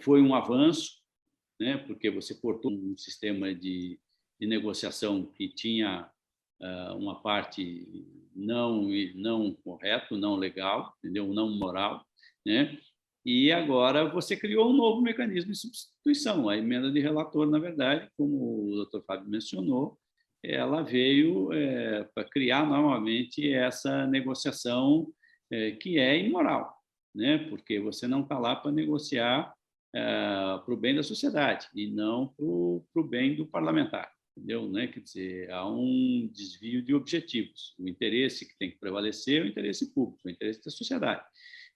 B: foi um avanço, né? Porque você cortou um sistema de negociação que tinha uma parte não correto, não legal, entendeu? Não moral, né? E agora você criou um novo mecanismo de substituição. A emenda de relator, na verdade, como o Dr. Fábio mencionou, ela veio para criar novamente essa negociação que é imoral, né? Porque você não está lá para negociar para o bem da sociedade e não para o bem do parlamentar. Entendeu? Né? Quer dizer, há um desvio de objetivos. O interesse que tem que prevalecer é o interesse público, o interesse da sociedade,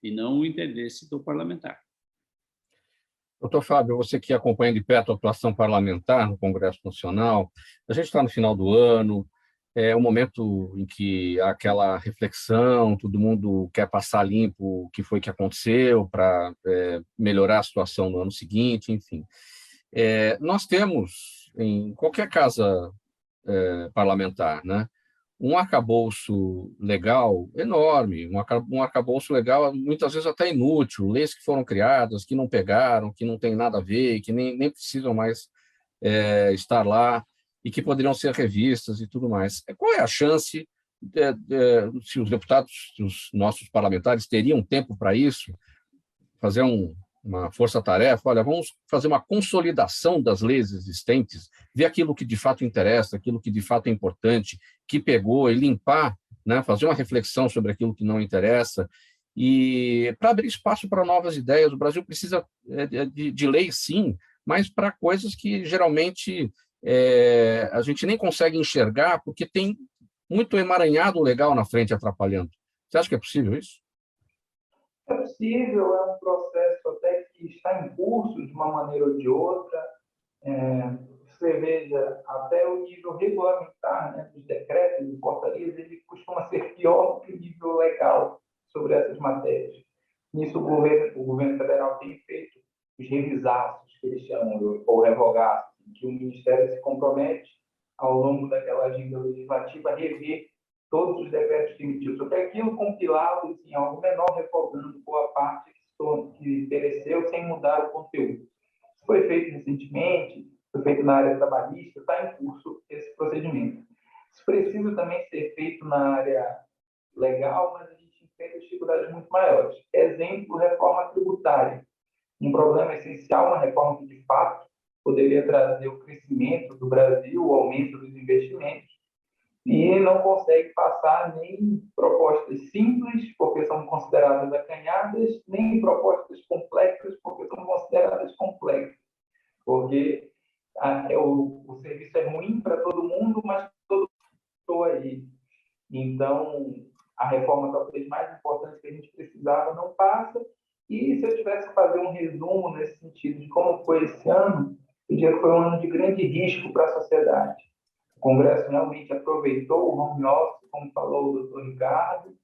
B: e não o interesse do parlamentar.
A: Doutor Fábio, você que acompanha de perto a atuação parlamentar no Congresso Nacional, a gente está no final do ano, é um momento em que há aquela reflexão, todo mundo quer passar limpo o que foi que aconteceu para melhorar a situação no ano seguinte, enfim. Nós temos, em qualquer casa parlamentar, né, um arcabouço legal enorme, um arcabouço legal muitas vezes até inútil, leis que foram criadas, que não pegaram, que não tem nada a ver, que nem precisam mais estar lá e que poderiam ser revistas e tudo mais. Qual é a chance, se os deputados, se os nossos parlamentares teriam tempo para isso, fazer uma força-tarefa, olha, vamos fazer uma consolidação das leis existentes, ver aquilo que de fato interessa, aquilo que de fato é importante, que pegou, e limpar, né, fazer uma reflexão sobre aquilo que não interessa, e para abrir espaço para novas ideias. O Brasil precisa de leis, sim, mas para coisas que geralmente a gente nem consegue enxergar, porque tem muito emaranhado legal na frente atrapalhando. Você acha que é possível isso?
D: É possível, é um processo até que está em curso de uma maneira ou de outra. Você veja, até o nível regulamentar, né, dos decretos e portarias, ele costuma ser pior do que o nível legal. sobre essas matérias. Nisso, o governo federal tem feito os revisaços, que eles chamam, ou revogaços, que o Ministério se compromete, ao longo daquela agenda legislativa, a rever todos os decretos que emitiu sobre aquilo, compilá-los em algo menor, revogando boa parte que pereceu, sem mudar o conteúdo. Isso foi feito recentemente, foi feito na área trabalhista, está em curso esse procedimento. Isso precisa também ser feito na área legal, mas a gente enfrenta dificuldades muito maiores. Exemplo, reforma tributária. Um problema essencial, uma reforma que, de fato, poderia trazer o crescimento do Brasil, o aumento dos investimentos, e não consegue passar nem propostas simples, porque são consideradas acanhadas, nem propostas complexas, porque são consideradas complexas. Porque o serviço é ruim para todo mundo, mas todo mundo estou aí. Então, a reforma talvez mais importante que a gente precisava não passa. E se eu tivesse que fazer um resumo nesse sentido de como foi esse ano, eu diria que foi um ano de grande risco para a sociedade. O Congresso realmente aproveitou o home office, como falou o doutor Ricardo,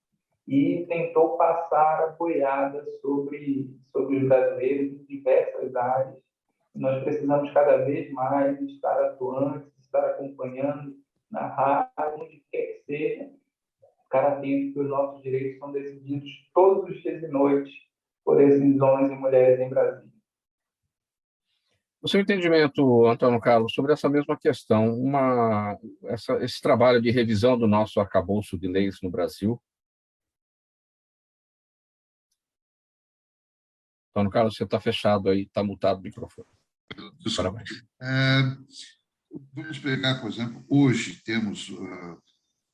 D: e tentou passar a boiada sobre os brasileiros em diversas áreas. Nós precisamos cada vez mais estar atuantes, estar acompanhando na rádio, onde quer que seja, ficar atento que os nossos direitos são decididos todos os dias e noites por esses homens e mulheres em Brasília.
A: O seu entendimento, Antônio Carlos, sobre essa mesma questão, esse trabalho de revisão do nosso arcabouço de leis no Brasil? Antônio Carlos, você está fechado aí, está mutado o microfone. Parabéns.
C: Vamos pegar, por exemplo, hoje temos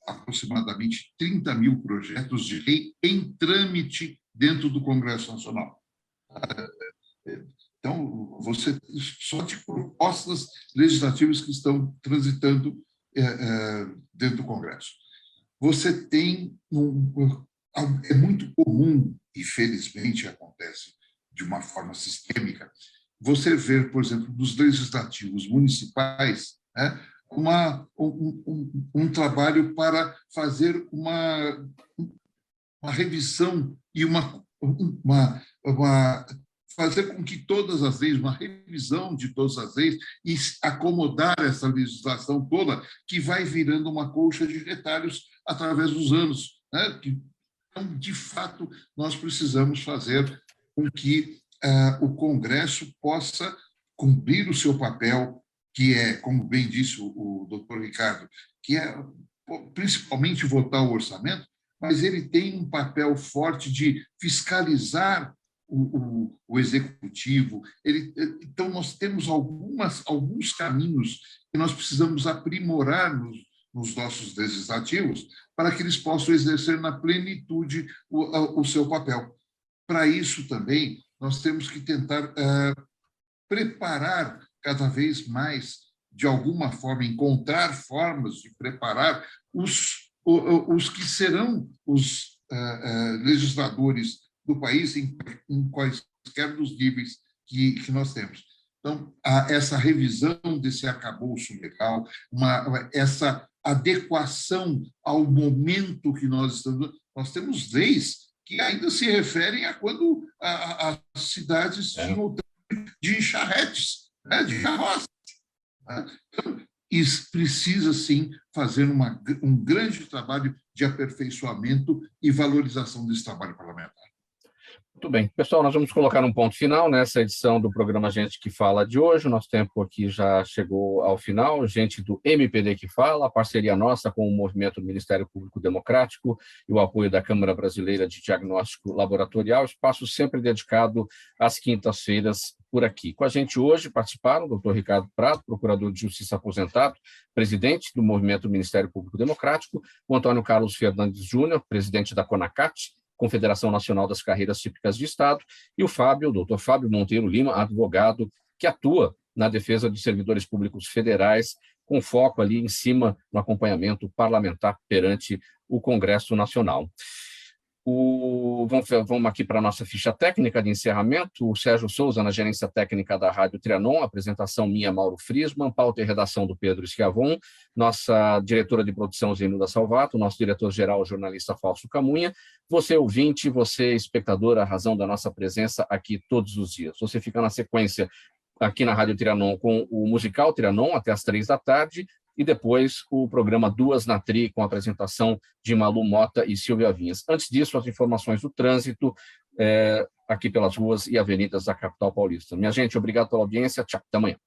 C: aproximadamente 30 mil projetos de lei em trâmite dentro do Congresso Nacional. Então, você só de propostas legislativas que estão transitando dentro do Congresso. Você tem é muito comum, e felizmente acontece de uma forma sistêmica, você ver, por exemplo, dos legislativos municipais, né, um trabalho para fazer uma revisão e fazer com que todas as leis, uma revisão de todas as leis e acomodar essa legislação toda que vai virando uma colcha de retalhos através dos anos, né? Então, de fato, nós precisamos fazer com que o Congresso possa cumprir o seu papel, que é, como bem disse o doutor Ricardo, que é principalmente votar o orçamento, mas ele tem um papel forte de fiscalizar o executivo. Então, nós temos alguns caminhos que nós precisamos aprimorar nos nossos legislativos para que eles possam exercer na plenitude o seu papel. Para isso também, nós temos que tentar preparar cada vez mais, de alguma forma, encontrar formas de preparar os que serão os legisladores do país em quaisquer dos níveis que nós temos. Então, essa revisão desse arcabouço legal, essa adequação ao momento que nós estamos... Nós temos leis que ainda se referem a quando as cidades tinham de charretes, né, de carroças. Então, isso precisa, sim, fazer um grande trabalho de aperfeiçoamento e valorização desse trabalho parlamentar.
A: Muito bem. Pessoal, nós vamos colocar um ponto final nessa edição do programa Gente que Fala de hoje. O nosso tempo aqui já chegou ao final. Gente do MPD que Fala, a parceria nossa com o Movimento do Ministério Público Democrático e o apoio da Câmara Brasileira de Diagnóstico Laboratorial, espaço sempre dedicado às quintas-feiras por aqui. Com a gente hoje participaram o doutor Ricardo Prado, procurador de Justiça aposentado, presidente do Movimento do Ministério Público Democrático, o Antônio Carlos Fernandes Júnior, presidente da CONACAT, Confederação Nacional das Carreiras Típicas de Estado, e o doutor Fábio Monteiro Lima, advogado que atua na defesa de servidores públicos federais, com foco ali em cima no acompanhamento parlamentar perante o Congresso Nacional. Vamos aqui para a nossa ficha técnica de encerramento. O Sérgio Souza, na gerência técnica da Rádio Trianon, apresentação minha, Mauro Friesman, pauta e redação do Pedro Schiavon, nossa diretora de produção, Zenilda Salvato, nosso diretor-geral, jornalista Fausto Camunha, você ouvinte, você espectador, a razão da nossa presença aqui todos os dias. Você fica na sequência aqui na Rádio Trianon com o musical Trianon, até às 15h, e depois o programa Duas na Tri, com a apresentação de Malu Mota e Silvia Vinhas. Antes disso, as informações do trânsito aqui pelas ruas e avenidas da capital paulista. Minha gente, obrigado pela audiência. Tchau, até amanhã.